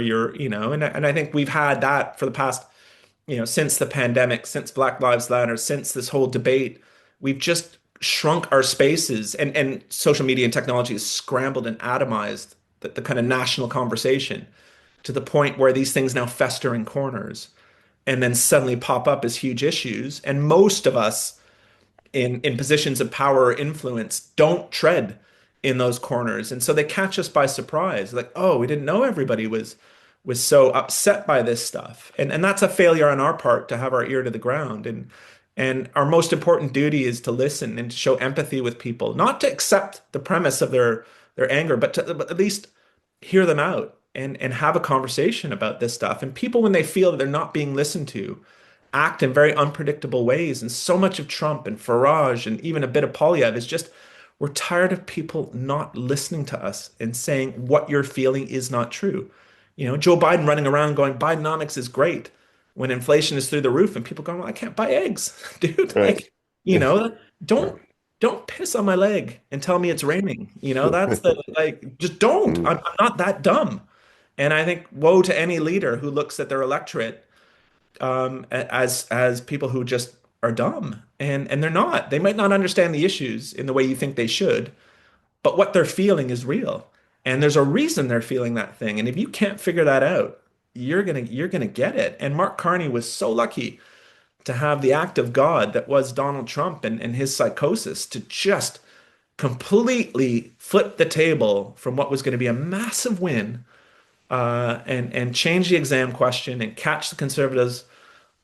and I think we've had that for the past since the pandemic, since Black Lives Matter, since this whole debate, we've just shrunk our spaces and social media and technology has scrambled and atomized the kind of national conversation to the point where these things now fester in corners and then suddenly pop up as huge issues. And most of us in positions of power or influence don't tread in those corners. And so they catch us by surprise. Like, oh, we didn't know everybody was so upset by this stuff. And that's a failure on our part to have our ear to the ground. And our most important duty is to listen and to show empathy with people, not to accept the premise of their anger, but to at least hear them out and have a conversation about this stuff. And people, when they feel that they're not being listened to, act in very unpredictable ways. And so much of Trump and Farage and even a bit of Poilievre is just, we're tired of people not listening to us and saying what you're feeling is not true. Joe Biden running around going, Bidenomics is great when inflation is through the roof and people going, well, I can't buy eggs, dude. Right. Like, don't piss on my leg and tell me it's raining. That's just don't. Mm. I'm not that dumb. And I think woe to any leader who looks at their electorate as people who just are dumb. And they're not. They might not understand the issues in the way you think they should, but what they're feeling is real. And there's a reason they're feeling that thing. And if you can't figure that out, you're gonna get it. And Mark Carney was so lucky to have the act of God that was Donald Trump and his psychosis to just completely flip the table from what was going to be a massive win, and change the exam question and catch the Conservatives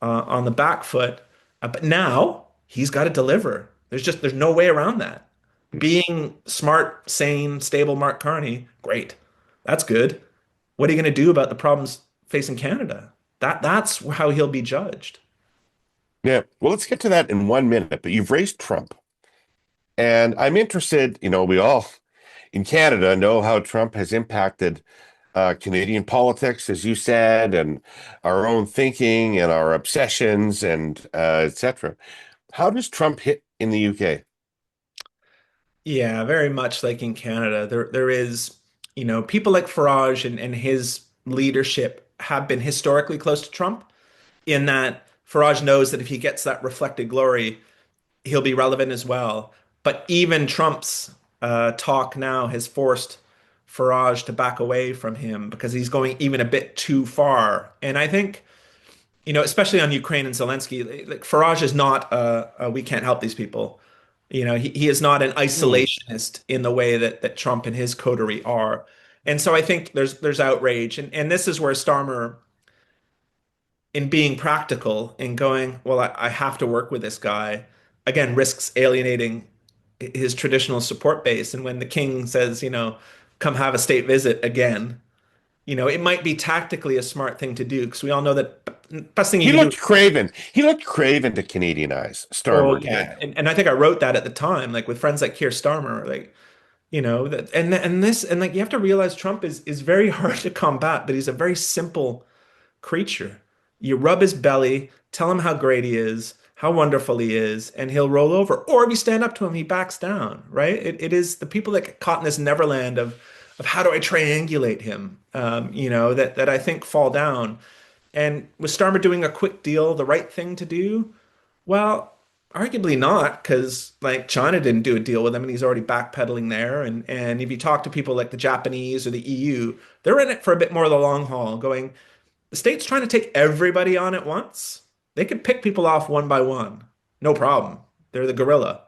on the back foot. But now he's got to deliver. There's no way around that. Being smart, sane, stable Mark Carney, great. That's good. What are you going to do about the problems facing Canada? That's how he'll be judged. Yeah. Well, let's get to that in 1 minute. But you've raised Trump. And I'm interested, we all in Canada know how Trump has impacted Canadian politics, as you said, and our own thinking and our obsessions and etc. How does Trump hit in the UK? Yeah, very much like in Canada. There is, people like Farage and his leadership have been historically close to Trump in that Farage knows that if he gets that reflected glory, he'll be relevant as well. But even Trump's talk now has forced Farage to back away from him because he's going even a bit too far. And I think, especially on Ukraine and Zelensky, like Farage is not we can't help these people. He is not an Hmm. isolationist in the way that Trump and his coterie are. And so I think there's outrage. And this is where Starmer, in being practical and going, well, I have to work with this guy, again, risks alienating his traditional support base. And when the king says, come have a state visit again, it might be tactically a smart thing to do because we all know that best thing you He can do. looked craven. He looked craven to Canadian eyes. Oh Starmer did. yeah, and I think I wrote that at the time, like with friends like Keir Starmer, like that, and this, and like you have to realize Trump is very hard to combat, but he's a very simple creature. You rub his belly, tell him how great he is, how wonderful he is, and he'll roll over. Or if you stand up to him, he backs down, right? It is the people that get caught in this neverland of how do I triangulate him, that I think fall down. And was Starmer doing a quick deal the right thing to do? Well, arguably not, because like China didn't do a deal with him, and he's already backpedaling there. And if you talk to people like the Japanese or the EU, they're in it for a bit more of the long haul, going, the state's trying to take everybody on at once. They could pick people off one by one, no problem. They're the gorilla,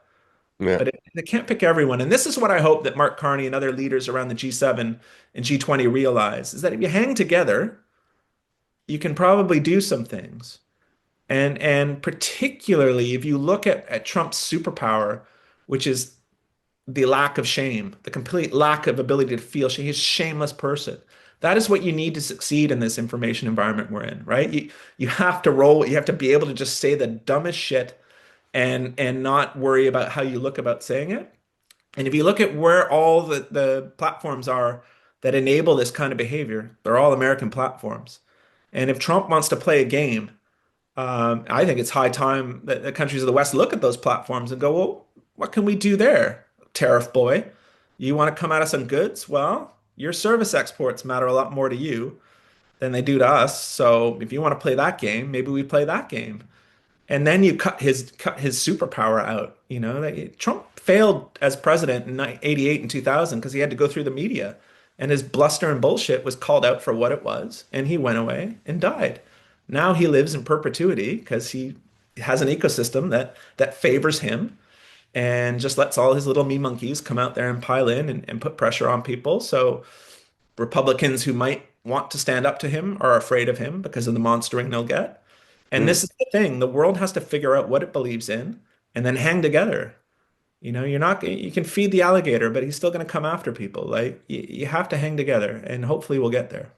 Yeah. but they can't pick everyone. And this is what I hope that Mark Carney and other leaders around the G7 and G20 realize is that if you hang together, you can probably do some things. And particularly if you look at Trump's superpower, which is the lack of shame, the complete lack of ability to feel shame. He's a shameless person. That is what you need to succeed in this information environment we're in, right? You have to roll, you have to be able to just say the dumbest shit and not worry about how you look about saying it. And if you look at where all the platforms are that enable this kind of behavior, they're all American platforms. And if Trump wants to play a game, I think it's high time that the countries of the West look at those platforms and go, well, what can we do there, tariff boy? You want to come at us on goods? Well, your service exports matter a lot more to you than they do to us. So if you want to play that game, maybe we play that game. And then you cut his superpower out. Trump failed as president in 88 and 2000 because he had to go through the media, and his bluster and bullshit was called out for what it was, and he went away and died. Now he lives in perpetuity because he has an ecosystem that favors him and just lets all his little me monkeys come out there and pile in and put pressure on people. So Republicans who might want to stand up to him are afraid of him because of the monstering they'll get. And Mm. this is the thing, the world has to figure out what it believes in and then hang together. You're not, you can feed the alligator, but he's still going to come after people. Like you have to hang together and hopefully we'll get there.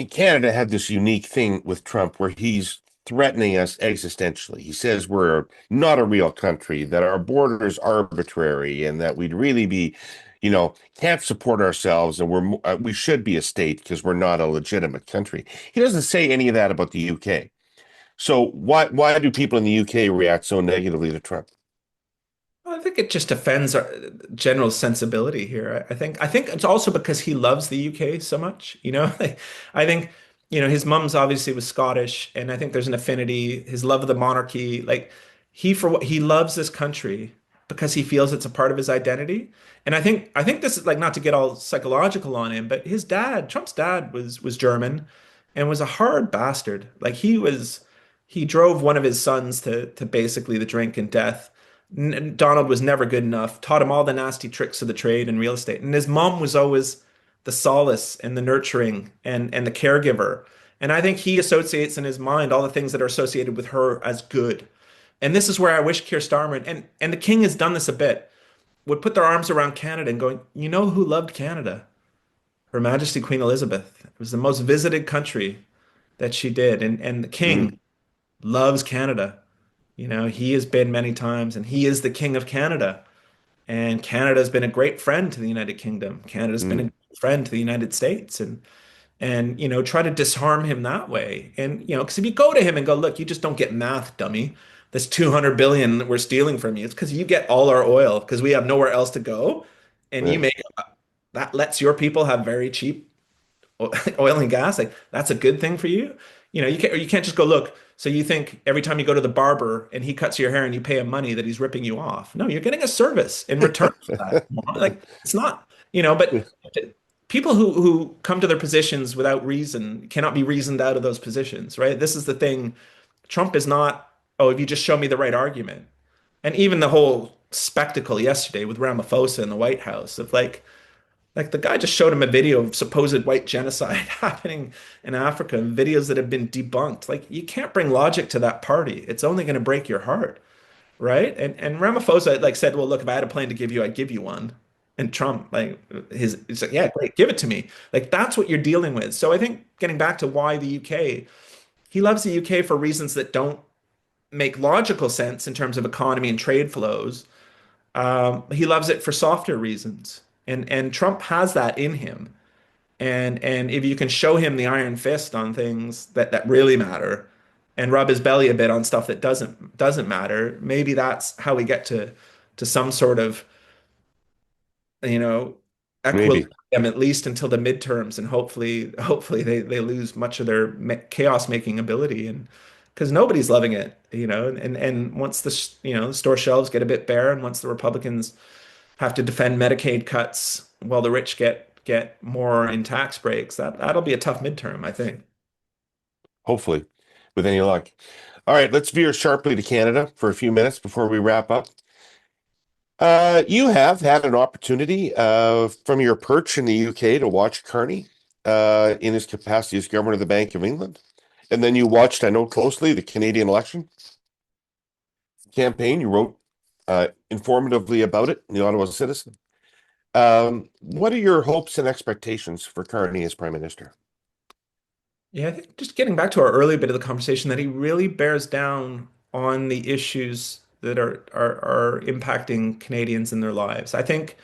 Canada had this unique thing with Trump where he's threatening us existentially. He says we're not a real country, that our borders are arbitrary, and that we'd really be, can't support ourselves, and we should be a state because we're not a legitimate country. He doesn't say any of that about the UK. So why do people in the UK react so negatively to Trump? I think it just offends our general sensibility here. I think it's also because he loves the UK so much. I think his mum's obviously was Scottish, and I think there's an affinity. His love of the monarchy, like for what he loves this country because he feels it's a part of his identity. And I think this is like not to get all psychological on him, but his dad, Trump's dad, was German and was a hard bastard. Like he drove one of his sons to basically the drink and death. Donald was never good enough, taught him all the nasty tricks of the trade and real estate. And his mom was always the solace and the nurturing and the caregiver. And I think he associates in his mind all the things that are associated with her as good. And this is where I wish Keir Starmer and the King has done this a bit, would put their arms around Canada and going, you know who loved Canada? Her Majesty Queen Elizabeth. It was the most visited country that she did. And the King Mm, loves Canada. You know, he has been many times and he is the King of Canada. And Canada has been a great friend to the United Kingdom. Canada's been a mm. great friend to the United States. And you know, try to disarm him that way. And you know, because if you go to him and go, look, you just don't get math, dummy. This 200 billion that we're stealing from you, it's because you get all our oil because we have nowhere else to go. And you Yeah, make that lets your people have very cheap oil and gas. Like that's a good thing for you. You know, you can't just go, look, so you think every time you go to the barber and he cuts your hair and you pay him money that he's ripping you off. No, you're getting a service in return for that. Like it's not, you know, but people who come to their positions without reason cannot be reasoned out of those positions, right? This is the thing. Trump is not, oh, if you just show me the right argument. And even the whole spectacle yesterday with Ramaphosa in the White House of like the guy just showed him a video of supposed white genocide happening in Africa, and videos that have been debunked. Like you can't bring logic to that party. It's only going to break your heart, right? And Ramaphosa like said, well, look, if I had a plane to give you, I'd give you one. And Trump, like he's like, yeah, great, give it to me. Like that's what you're dealing with. So I think getting back to why the UK, he loves the UK for reasons that don't make logical sense in terms of economy and trade flows. He loves it for softer reasons. And Trump has that in him. And if you can show him the iron fist on things that really matter and rub his belly a bit on stuff that doesn't matter, maybe that's how we get to some sort of, you know, maybe. equilibrium at least until the midterms, and hopefully they lose much of their chaos making ability, and because nobody's loving it, you know, and once you know, the store shelves get a bit bare, and once the Republicans have to defend Medicaid cuts while the rich get more in tax breaks, that'll be a tough midterm, I think. Hopefully, with any luck. All right, let's veer sharply to Canada for a few minutes before we wrap up. You have had an opportunity from your perch in the UK to watch Carney in his capacity as governor of the Bank of England. And then you watched, I know closely, the Canadian election campaign. You wrote informatively about it in the Ottawa Citizen. What are your hopes and expectations for Carney as Prime Minister? Yeah, I think just getting back to our earlier bit of the conversation, that he really bears down on the issues that are impacting Canadians in their lives. I think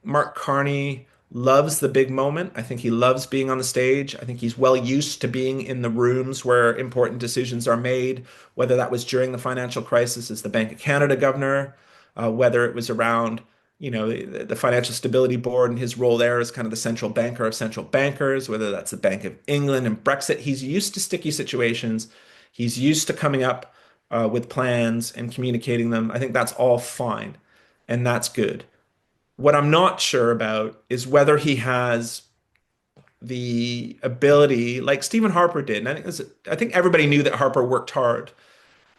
Mark Carney loves the big moment. I think he loves being on the stage. I think he's well used to being in the rooms where important decisions are made, whether that was during the financial crisis as the Bank of Canada governor, whether it was around the Financial Stability Board and his role there as kind of the central banker of central bankers, whether that's the Bank of England and Brexit. He's used to sticky situations. He's used to coming up with plans and communicating them. I think that's all fine, and that's good. What I'm not sure about is whether he has the ability, like Stephen Harper did. And I think everybody knew that Harper worked hard,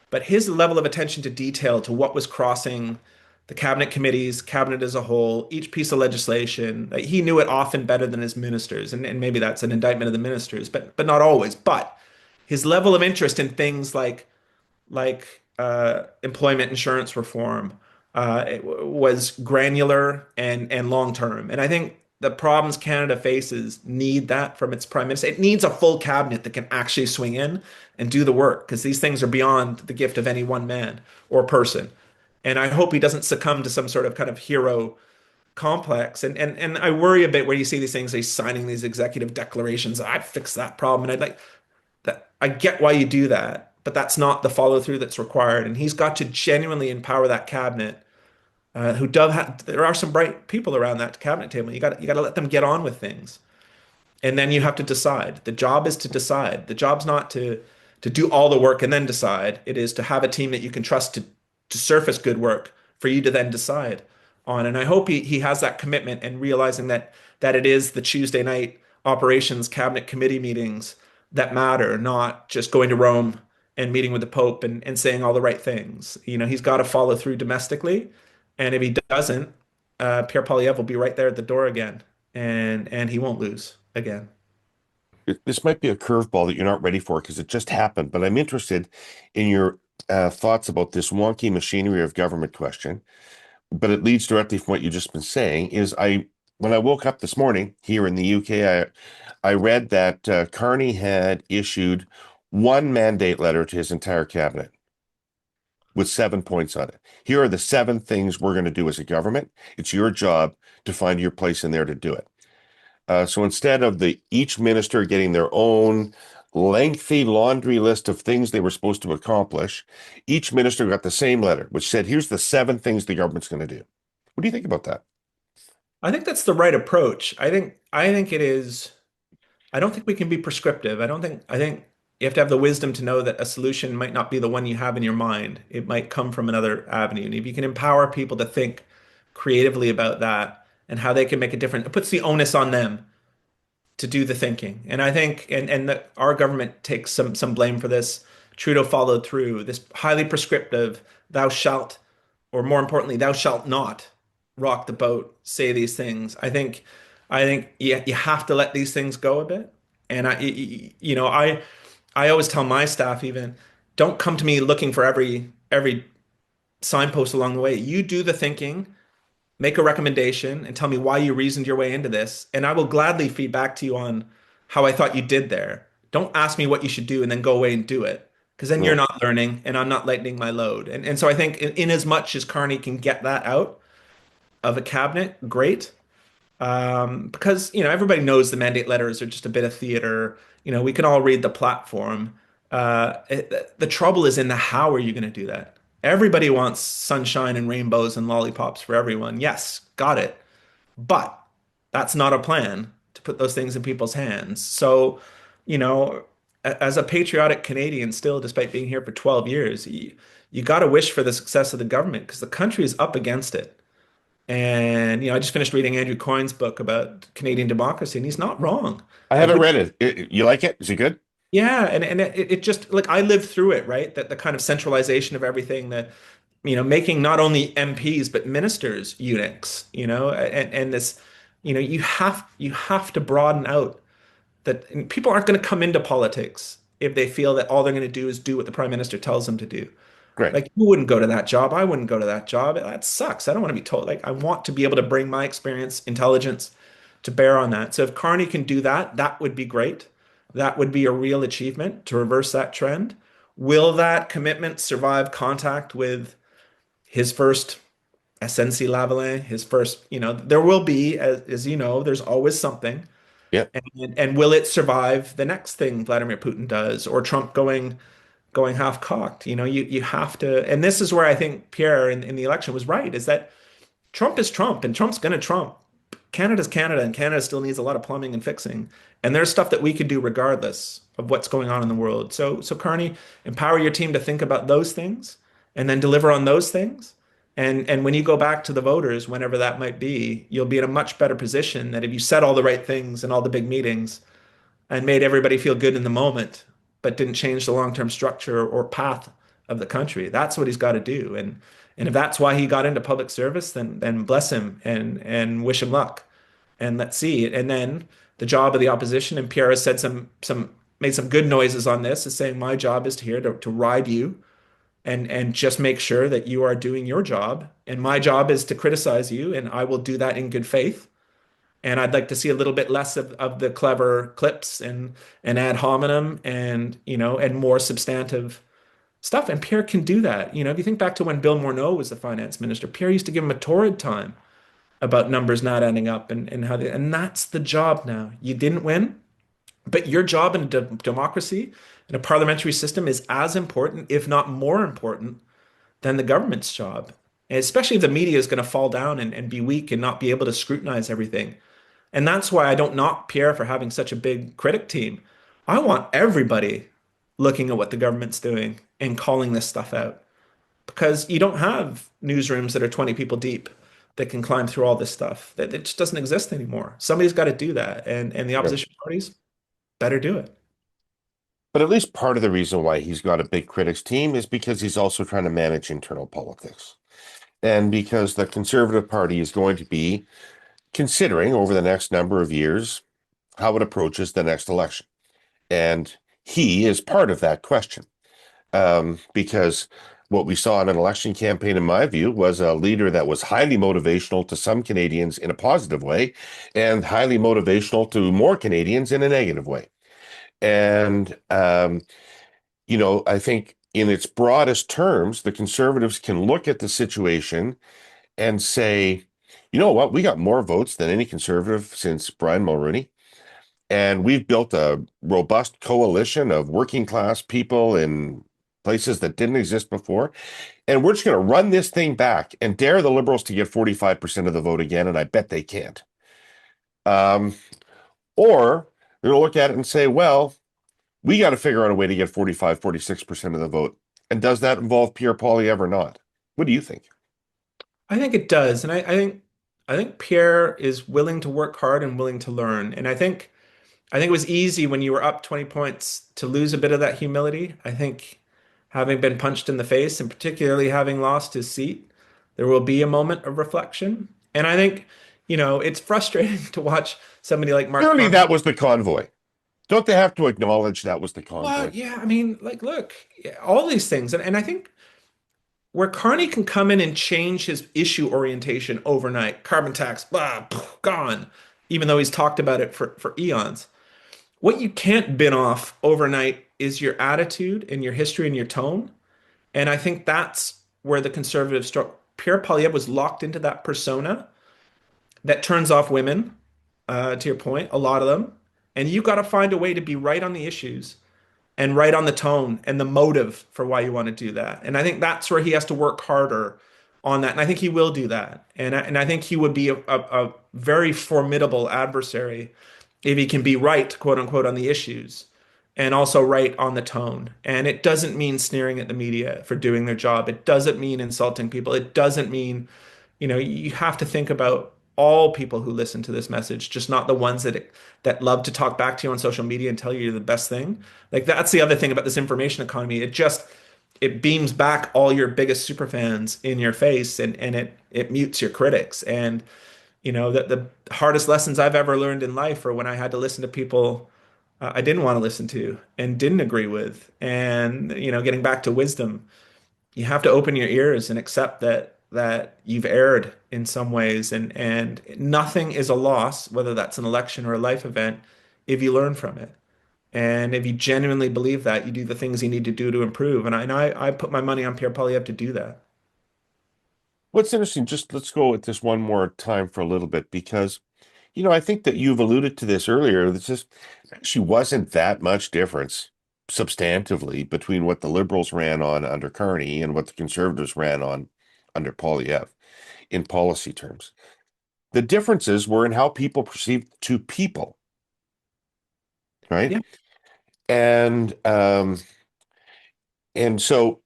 but his level of attention to detail to what was crossing the cabinet committees, cabinet as a whole, each piece of legislation, like, he knew it often better than his ministers. And maybe that's an indictment of the ministers, but not always. But his level of interest in things like employment insurance reform it was granular and long term. And I think the problems Canada faces need that from its prime minister. It needs a full cabinet that can actually swing in and do the work, because these things are beyond the gift of any one man or person. And I hope he doesn't succumb to some sort of kind of hero complex. And I worry a bit where you see these things, he's signing these executive declarations. I fixed that problem. And I'd like that. I get why you do that, but that's not the follow through that's required. And he's got to genuinely empower that cabinet. Who do have, there are some bright people around that cabinet table. You got to let them get on with things, and then you have to decide. The job is to decide. The job's not to do all the work and then decide. It is to have a team that you can trust to surface good work for you to then decide on. And I hope he has that commitment, and realizing that it is the Tuesday night operations cabinet committee meetings that matter, not just going to Rome and meeting with the Pope and saying all the right things. He's got to follow through domestically. And if he doesn't, Pierre Poilievre will be right there at the door again, and he won't lose again. This might be a curveball that you're not ready for because it just happened, but I'm interested in your thoughts about this wonky machinery of government question. But it leads directly from what you've just been saying. When I woke up this morning here in the UK, I read that Carney had issued one mandate letter to his entire cabinet with 7 points on it. Here are the 7 things we're going to do as a government. It's your job to find your place in there to do it. So instead of each minister getting their own lengthy laundry list of things they were supposed to accomplish, each minister got the same letter, which said, here's the 7 things the government's going to do. What do you think about that? I think that's the right approach. I think it is. I don't think we can be prescriptive. I think you have to have the wisdom to know that a solution might not be the one you have in your mind. It might come from another avenue. And if you can empower people to think creatively about that and how they can make a difference, it puts the onus on them to do the thinking. And I think, our government takes some blame for this. Trudeau followed through this highly prescriptive, thou shalt, or more importantly, thou shalt not rock the boat, say these things. I think you have to let these things go a bit. And I always tell my staff even, don't come to me looking for every signpost along the way. You do the thinking, make a recommendation, and tell me why you reasoned your way into this, and I will gladly feed back to you on how I thought you did there. Don't ask me what you should do and then go away and do it, because then you're Yeah. not learning and I'm not lightening my load. And so I think in as much as Carney can get that out of a cabinet, great. Because everybody knows the mandate letters are just a bit of theater. We can all read the platform. The trouble is in the how are you going to do that? Everybody wants sunshine and rainbows and lollipops for everyone. Yes, got it. But that's not a plan to put those things in people's hands. So, you know, as a patriotic Canadian still, despite being here for 12 years, you got to wish for the success of the government because the country is up against it. And, I just finished reading Andrew Coyne's book about Canadian democracy, and he's not wrong. I Like haven't we, read it. You like it? Is it good? yeah, and it just like I lived through it, right? That the kind of centralization of everything, that making not only MPs but ministers eunuchs, and this, you have to broaden out that and people aren't going to come into politics if they feel that all they're going to do is do what the prime minister tells them to do. Great. Like you wouldn't go to that job. I wouldn't go to that job. That sucks. I don't want to be told. Like I want to be able to bring my experience, intelligence to bear on that. So if Carney can do that, that would be great. That would be a real achievement to reverse that trend. Will that commitment survive contact with his first SNC Lavalin, his first, there will be, as you know, there's always something. Yeah. And will it survive the next thing Vladimir Putin does or Trump going half cocked? You have to, and this is where I think Pierre in the election was right, is that Trump is Trump and Trump's going to Trump. Canada's Canada and Canada still needs a lot of plumbing and fixing. And there's stuff that we can do regardless of what's going on in the world. So Carney, empower your team to think about those things and then deliver on those things. And when you go back to the voters, whenever that might be, you'll be in a much better position that if you said all the right things in all the big meetings and made everybody feel good in the moment, but didn't change the long-term structure or path of the country. That's what he's got to do. And if that's why he got into public service, then bless him and wish him luck. And let's see. And then the job of the opposition, and Pierre has said some made some good noises on this, is saying my job is here to ride you and just make sure that you are doing your job. And my job is to criticize you, and I will do that in good faith. And I'd like to see a little bit less of the clever clips and ad hominem and more substantive stuff. And Pierre can do that. If you think back to when Bill Morneau was the finance minister, Pierre used to give him a torrid time about numbers not adding up and and that's the job now. You didn't win, but your job in a democracy in a parliamentary system is as important, if not more important, than the government's job. And especially if the media is going to fall down and be weak and not be able to scrutinize everything. And that's why I don't knock Pierre for having such a big critic team. I want everybody looking at what the government's doing and calling this stuff out because you don't have newsrooms that are 20 people deep that can climb through all this stuff. That it just doesn't exist anymore. Somebody's got to do that. And the Yeah. opposition parties better do it. But at least part of the reason why he's got a big critics team is because he's also trying to manage internal politics. And because the Conservative Party is going to be considering over the next number of years how it approaches the next election. And he is part of that question. Because what we saw in an election campaign, in my view, was a leader that was highly motivational to some Canadians in a positive way and highly motivational to more Canadians in a negative way. And, I think in its broadest terms, the Conservatives can look at the situation and say, you know what, we got more votes than any Conservative since Brian Mulroney. And we've built a robust coalition of working class people in places that didn't exist before. And we're just going to run this thing back and dare the Liberals to get 45% of the vote again. And I bet they can't. Um, or they're going to look at it and say, well, we got to figure out a way to get 45, 46% of the vote. And does that involve Pierre Poilievre or not? What do you think? I think it does, and I think Pierre is willing to work hard and willing to learn. And I think it was easy when you were up 20 points to lose a bit of that humility. I think having been punched in the face and particularly having lost his seat, there will be a moment of reflection. And I think, it's frustrating to watch somebody like Mark Surely Carney. that was the convoy. Don't they have to acknowledge that was the Well, convoy? yeah, I mean, like, look, yeah, all these things. And I think where Carney can come in and change his issue orientation overnight, carbon tax, blah, gone, even though he's talked about it for eons. What you can't bin off overnight is your attitude and your history and your tone. And I think that's where the conservative struck. Pierre Poilievre was locked into that persona that turns off women, to your point, a lot of them. And you got to find a way to be right on the issues and right on the tone and the motive for why you want to do that. And I think that's where he has to work harder on that. And I think he will do that. And I think he would be a very formidable adversary if he can be right, quote unquote, on the issues and also right on the tone. And it doesn't mean sneering at the media for doing their job. It doesn't mean insulting people. It doesn't mean, you have to think about all people who listen to this message, just not the ones that love to talk back to you on social media and tell you you're the best thing. Like that's the other thing about this information economy. It beams back all your biggest super fans in your face and it mutes your critics. And the hardest lessons I've ever learned in life are when I had to listen to people I didn't want to listen to and didn't agree with. And getting back to wisdom, you have to open your ears and accept that you've erred in some ways, and nothing is a loss, whether that's an election or a life event, if you learn from it. And if you genuinely believe that, you do the things you need to do to improve. And I put my money on Pierre Poilievre to do that. What's interesting, just let's go with this one more time for a little bit, because, I think that you've alluded to this earlier. This just actually wasn't that much difference substantively between what the Liberals ran on under Carney and what the Conservatives ran on under Poilievre in policy terms. The differences were in how people perceived two people, right? Yeah. And and so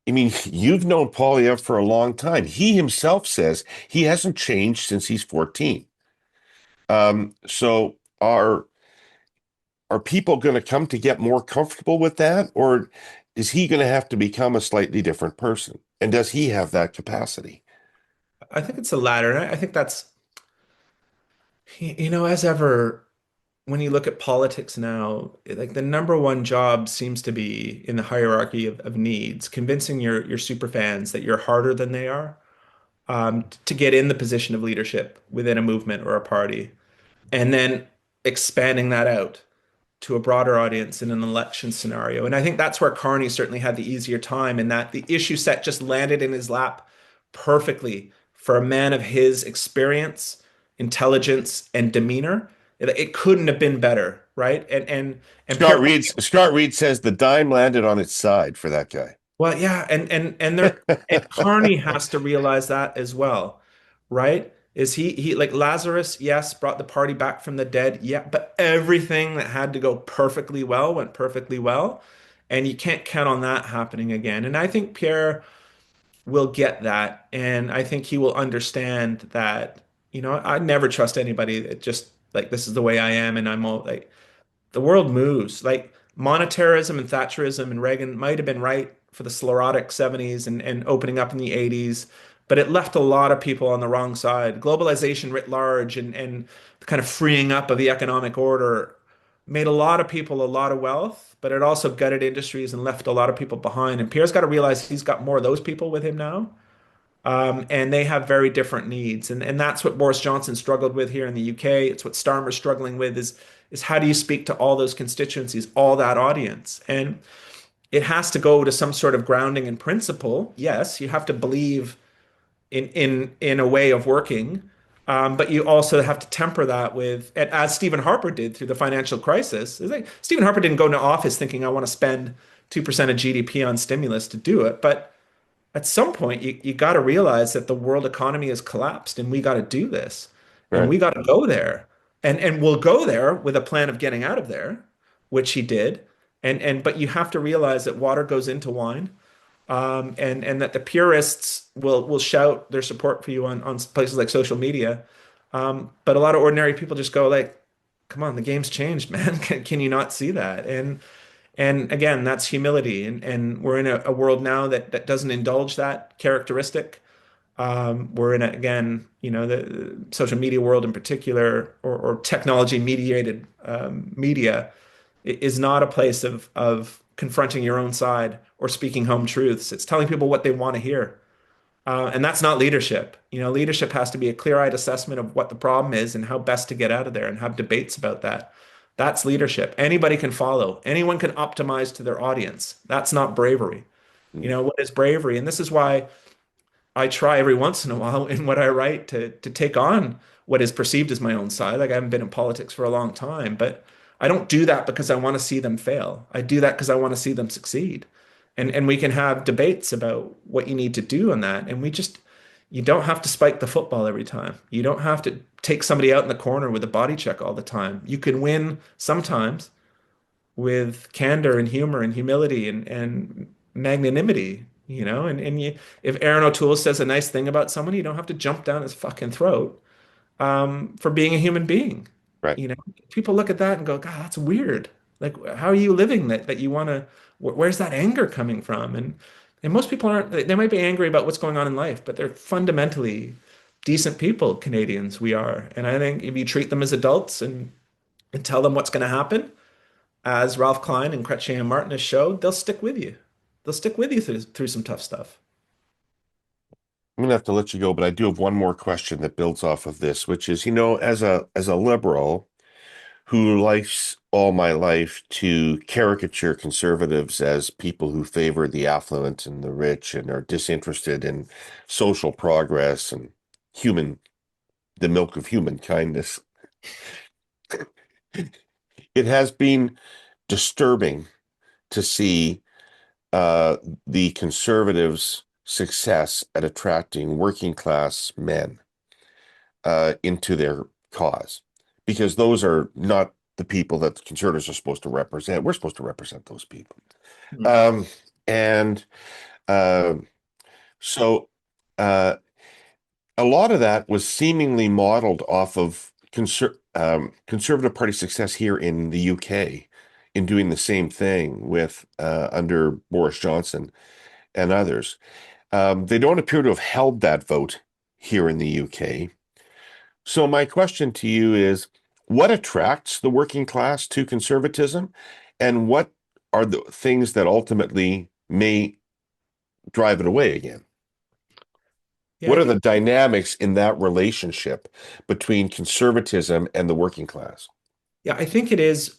I mean, you've known Poilievre for a long time. He himself says he hasn't changed since he's 14. So are people going to come to get more comfortable with that, or is he going to have to become a slightly different person? And does he have that capacity? I think it's the latter. And I think that's, as ever, when you look at politics now, like the number one job seems to be in the hierarchy of needs, convincing your super fans that you're harder than they are, to get in the position of leadership within a movement or a party, and then expanding that out to a broader audience in an election scenario. And I think that's where Carney certainly had the easier time, in that the issue set just landed in his lap perfectly for a man of his experience, intelligence, and demeanor. It couldn't have been better, right? And Pierre, Scott Reed says the dime landed on its side for that guy. well, yeah, and Carney has to realize that as well, right? Is he like Lazarus? Yes, brought the party back from the dead. Yeah, but everything that had to go perfectly well went perfectly well, and you can't count on that happening again. And I think Pierre will get that, and I think he will understand that. I never trust anybody that just like this is the way I am, and I'm all like the world moves. Like monetarism and Thatcherism and Reagan might have been right for the sclerotic 70s and opening up in the 80s, but it left a lot of people on the wrong side. Globalization writ large and the kind of freeing up of the economic order made a lot of people a lot of wealth, but it also gutted industries and left a lot of people behind. And Pierre's got to realize he's got more of those people with him now. And they have very different needs. And that's what Boris Johnson struggled with here in the UK. It's what Starmer's struggling with is how do you speak to all those constituencies, all that audience? And it has to go to some sort of grounding in principle. Yes, you have to believe in a way of working, but you also have to temper that with, as Stephen Harper did through the financial crisis. It's like Stephen Harper didn't go into office thinking I want to spend 2% of GDP on stimulus to do it, but at some point you got to realize that the world economy has collapsed and we got to do this and Right. we got to go there and we'll go there with a plan of getting out of there, which he did. And but you have to realize that water goes into wine, and that the purists will shout their support for you on places like social media, but a lot of ordinary people just go like, come on, the game's changed, man. Can you not see that? And again, that's humility. And we're in a world now that doesn't indulge that characteristic. We're in, again, the social media world in particular, or technology mediated media is not a place of confronting your own side or speaking home truths. It's telling people what they want to hear. And that's not leadership. Leadership has to be a clear-eyed assessment of what the problem is and how best to get out of there and have debates about that. That's leadership. Anybody can follow. Anyone can optimize to their audience. That's not bravery. Mm. What is bravery? And this is why I try every once in a while in what I write to take on what is perceived as my own side. Like I haven't been in politics for a long time, but I don't do that because I want to see them fail. I do that because I want to see them succeed. And we can have debates about what you need to do on that. And you don't have to spike the football every time. You don't have to take somebody out in the corner with a body check all the time. You can win sometimes with candor and humor and humility and magnanimity, if Aaron O'Toole says a nice thing about someone, you don't have to jump down his fucking throat for being a human being. Right. People look at that and go, God, that's weird. Like, how are you living that you want to, where's that anger coming from? And most people aren't, they might be angry about what's going on in life, but they're fundamentally decent people, Canadians, we are. And I think if you treat them as adults and tell them what's going to happen, as Ralph Klein and Chrétien and Martin has showed, they'll stick with you. They'll stick with you through some tough stuff. I'm gonna have to let you go, but I do have one more question that builds off of this, which is, as a liberal who likes all my life to caricature conservatives as people who favor the affluent and the rich and are disinterested in social progress and the milk of human kindness. It has been disturbing to see the conservatives' success at attracting working class men into their cause, because those are not the people that the conservatives are supposed to represent. We're supposed to represent those people. Mm. And so uh, a lot of that was seemingly modeled off of Conservative Party success here in the UK in doing the same thing with under Boris Johnson and others. They don't appear to have held that vote here in the UK. So my question to you is, what attracts the working class to conservatism, and what are the things that ultimately may drive it away again? Yeah, What I are the think dynamics in that relationship between conservatism and the working class? yeah, I think it is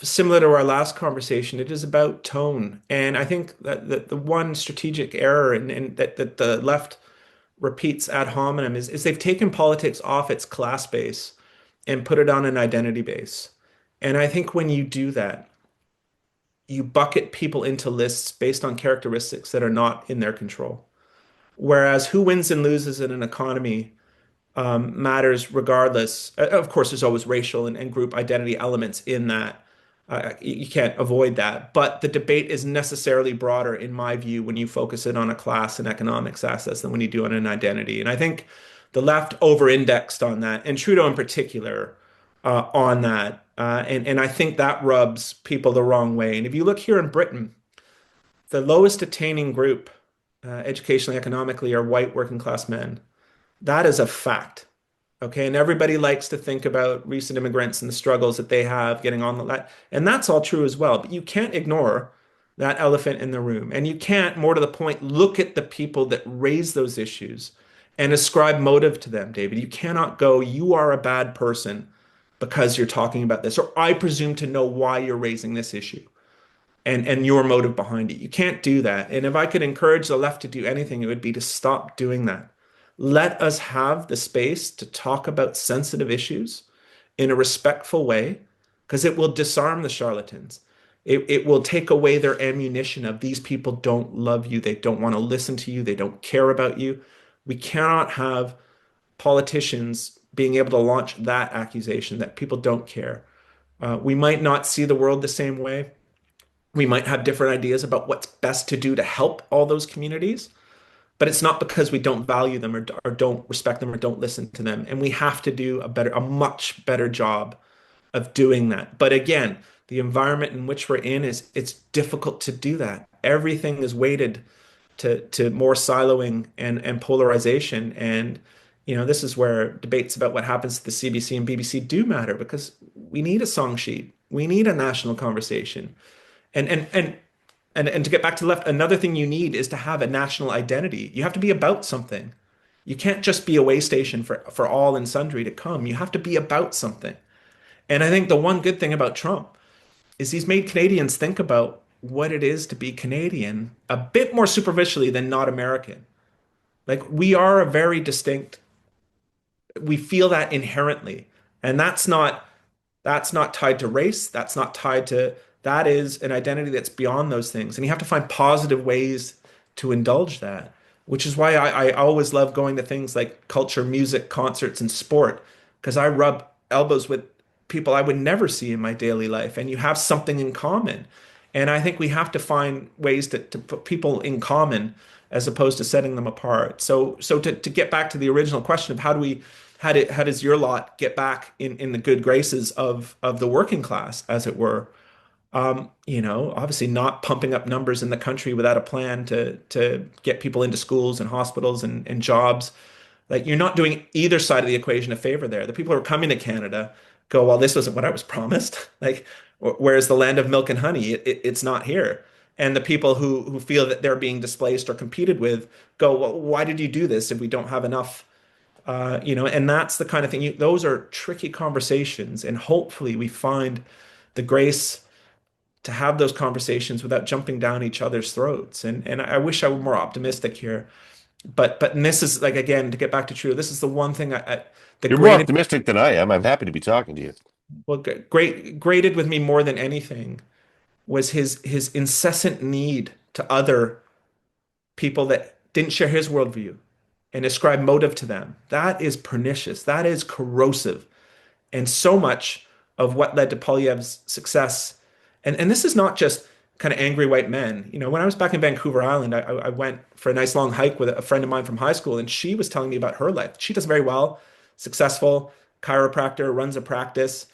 similar to our last conversation. It is about tone. And I think that the one strategic error and that the left repeats ad hominem is they've taken politics off its class base and put it on an identity base. And I think when you do that, you bucket people into lists based on characteristics that are not in their control. Whereas who wins and loses in an economy matters regardless. Of course, there's always racial and group identity elements in that. You can't avoid that. But the debate is necessarily broader, in my view, when you focus it on a class and economics assets than when you do on an identity. And I think the left over-indexed on that, and Trudeau in particular, on that. And I think that rubs people the wrong way. And if you look here in Britain, the lowest attaining group, educationally, economically, are white working class men. That is a fact. Okay. And everybody likes to think about recent immigrants and the struggles that they have getting on the line. And that's all true as well. But you can't ignore that elephant in the room. And you can't, more to the point, look at the people that raise those issues and ascribe motive to them, David. You cannot go, you are a bad person because you're talking about this, or I presume to know why you're raising this issue and your motive behind it. You can't do that. And if I could encourage the left to do anything, it would be to stop doing that. Let us have the space to talk about sensitive issues in a respectful way, because it will disarm the charlatans. It will take away their ammunition of these people don't love you, they don't want to listen to you, they don't care about you. We cannot have politicians being able to launch that accusation that people don't care. We might not see the world the same way. We might have different ideas about what's best to do to help all those communities, but it's not because we don't value them or don't respect them or don't listen to them. And we have to do a much better job of doing that. But again, the environment in which we're in it's difficult to do that. Everything is weighted to more siloing and polarization. And this is where debates about what happens to the CBC and BBC do matter, because we need a song sheet. We need a national conversation. And to get back to the left, another thing you need is to have a national identity. You have to be about something. You can't just be a way station for all and sundry to come. You have to be about something. And I think the one good thing about Trump is he's made Canadians think about what it is to be Canadian a bit more superficially than not American. Like, we are a very distinct, we feel that inherently. And that's not tied to race. That's not tied to, that is an identity that's beyond those things. And you have to find positive ways to indulge that, which is why I always love going to things like culture, music, concerts, and sport, because I rub elbows with people I would never see in my daily life. And you have something in common. And I think we have to find ways to put people in common as opposed to setting them apart. So to get back to the original question of how does your lot get back in the good graces of the working class, as it were? Obviously not pumping up numbers in the country without a plan to get people into schools and hospitals and jobs. Like, you're not doing either side of the equation a favor there. The people who are coming to Canada go, well, this wasn't what I was promised. Like, where's the land of milk and honey? It's not here. And the people who feel that they're being displaced or competed with go, well, why did you do this if we don't have enough? And that's the kind of thing, those are tricky conversations. And hopefully we find the grace to have those conversations without jumping down each other's throats. And I wish I were more optimistic here. But and this is, like, again, to get back to true, this is the one thing You're more optimistic than I am. I'm happy to be talking to you. Well, grated with me more than anything was his incessant need to other people that didn't share his worldview and ascribe motive to them. That is pernicious. That is corrosive. And so much of what led to Poilievre's success, and this is not just kind of angry white men. When I was back in Vancouver Island, I went for a nice long hike with a friend of mine from high school, and she was telling me about her life. She does very well, successful, chiropractor, runs a practice,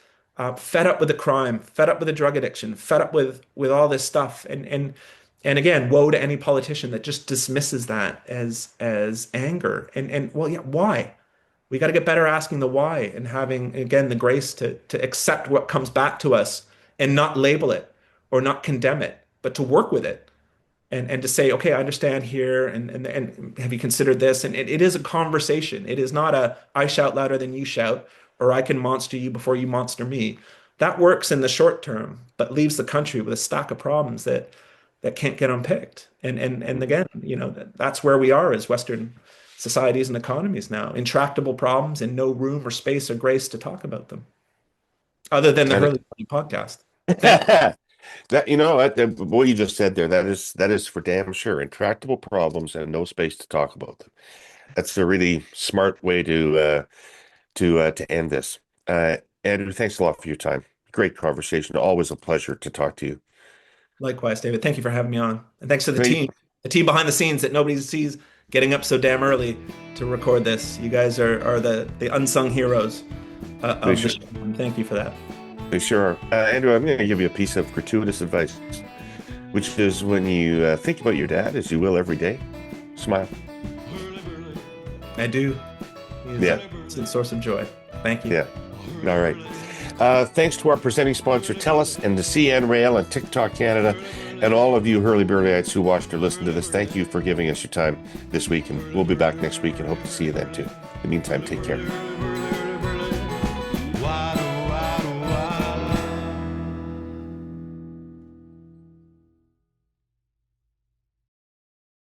fed up with the crime, fed up with the drug addiction, fed up with all this stuff. And again, woe to any politician that just dismisses that as anger. And well, yeah, why? We got to get better asking the why, and having, again, the grace to accept what comes back to us and not label it or not condemn it, but to work with it and to say, okay, I understand here, and have you considered this? And it is a conversation. It is not a I shout louder than you shout, or I can monster you before you monster me. That works in the short term, but leaves the country with a stack of problems that can't get unpicked. And again, that's where we are as Western societies and economies now. Intractable problems and no room or space or grace to talk about them, other than the Herle podcast. What you just said there, that is for damn sure. Intractable problems and no space to talk about them. That's a really smart way to end this. Andrew, thanks a lot for your time. Great conversation. Always a pleasure to talk to you. Likewise, David. Thank you for having me on. And thanks to the team behind the scenes that nobody sees, getting up so damn early to record this. You guys are the unsung heroes of the show. And thank you for that. They sure are. Andrew, I'm going to give you a piece of gratuitous advice, which is when you think about your dad, as you will every day, smile. I do. Yeah. It's a source of joy. Thank you. Yeah. All right. Thanks to our presenting sponsor, TELUS, and to CN Rail and TikTok Canada, and all of you Herle Burly-ites who watched or listened to this. Thank you for giving us your time this week, and we'll be back next week and hope to see you then too. In the meantime, take care.